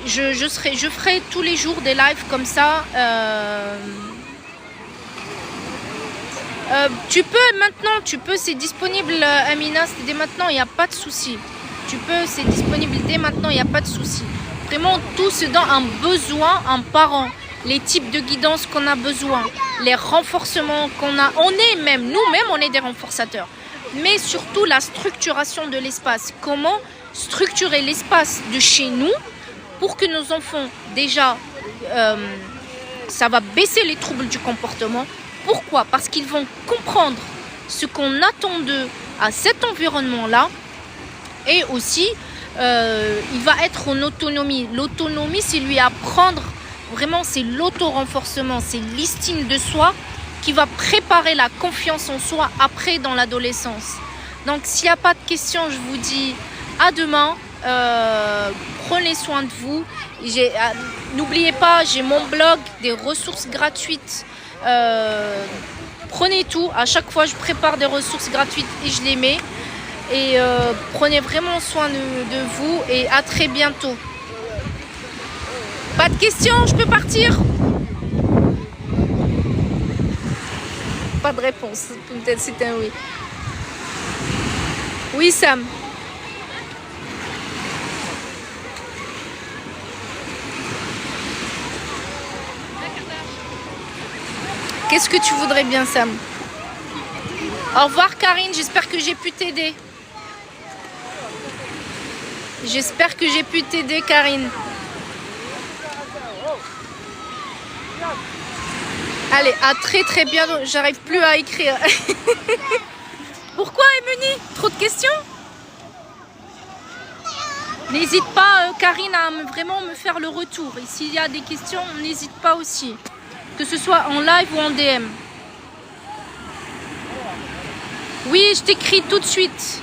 je ferai tous les jours des lives comme ça. Tu peux, c'est disponible, Amina, c'est dès maintenant, il n'y a pas de souci. C'est disponible dès maintenant, il n'y a pas de souci. Vraiment, tout ce dont un besoin, un parent, les types de guidance qu'on a besoin, les renforcements qu'on a. Nous-mêmes, on est des renforçateurs. Mais surtout, la structuration de l'espace. Comment structurer l'espace de chez nous pour que nos enfants, déjà, ça va baisser les troubles du comportement. Pourquoi? Parce qu'ils vont comprendre ce qu'on attend d'eux à cet environnement-là. Et aussi, il va être en autonomie. L'autonomie, c'est lui apprendre, vraiment, c'est l'auto-renforcement, c'est l'estime de soi qui va préparer la confiance en soi après dans l'adolescence. Donc, s'il n'y a pas de questions, je vous dis à demain. Prenez soin de vous. N'oubliez pas, j'ai mon blog, des ressources gratuites. Prenez tout. À chaque fois, je prépare des ressources gratuites et je les mets. Et prenez vraiment soin de vous et à très bientôt. Pas de questions, je peux partir? Pas de réponse. Peut-être c'est un oui. Oui, Sam. Qu'est-ce que tu voudrais bien, Sam? Au revoir, Karine. J'espère que j'ai pu t'aider. J'espère que j'ai pu t'aider, Karine. Allez, à très très bientôt. J'arrive plus à écrire. Pourquoi, Emily? Trop de questions? N'hésite pas, Karine, à vraiment me faire le retour. Et s'il y a des questions, n'hésite pas aussi. Que ce soit en live ou en DM. Oui, je t'écris tout de suite.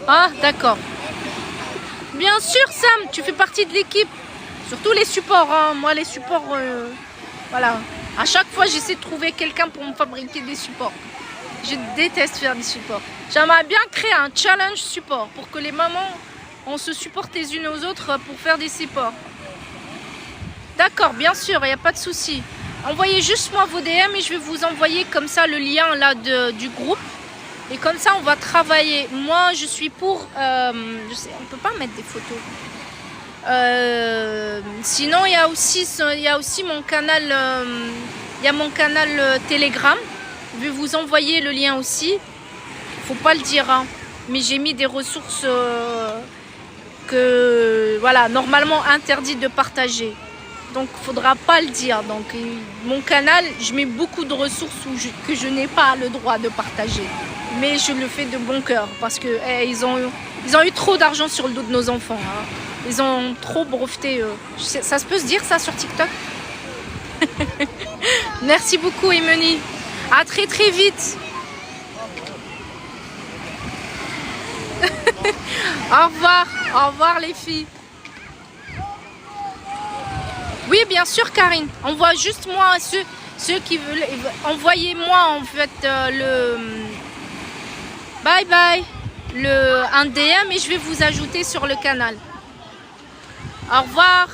Ah, d'accord. Bien sûr, Sam, tu fais partie de l'équipe. Surtout les supports. Hein. Moi, les supports, voilà. À chaque fois, j'essaie de trouver quelqu'un pour me fabriquer des supports. Je déteste faire des supports. J'aimerais bien créer un challenge support pour que les mamans, on se supporte les unes aux autres pour faire des supports. D'accord, bien sûr, il n'y a pas de souci. Envoyez juste moi vos DM et je vais vous envoyer comme ça le lien là du groupe. Et comme ça, on va travailler. Moi, je suis pour... je sais, on ne peut pas mettre des photos. Sinon, il y a aussi mon canal... il y a mon canal Telegram. Je vais vous envoyer le lien aussi. Faut pas le dire, hein. Mais j'ai mis des ressources que voilà, normalement interdit de partager. Donc, il ne faudra pas le dire. Donc, mon canal, je mets beaucoup de ressources que je n'ai pas le droit de partager. Mais je le fais de bon cœur parce que ils ont eu trop d'argent sur le dos de nos enfants. Hein. Ils ont trop breveté. Ça se peut se dire ça sur TikTok? Merci beaucoup, Emily. À très très vite. Au revoir les filles. Oui, bien sûr, Karine. Envoie juste moi ceux qui veulent. Envoyez-moi en fait bye bye un DM et je vais vous ajouter sur le canal. Au revoir.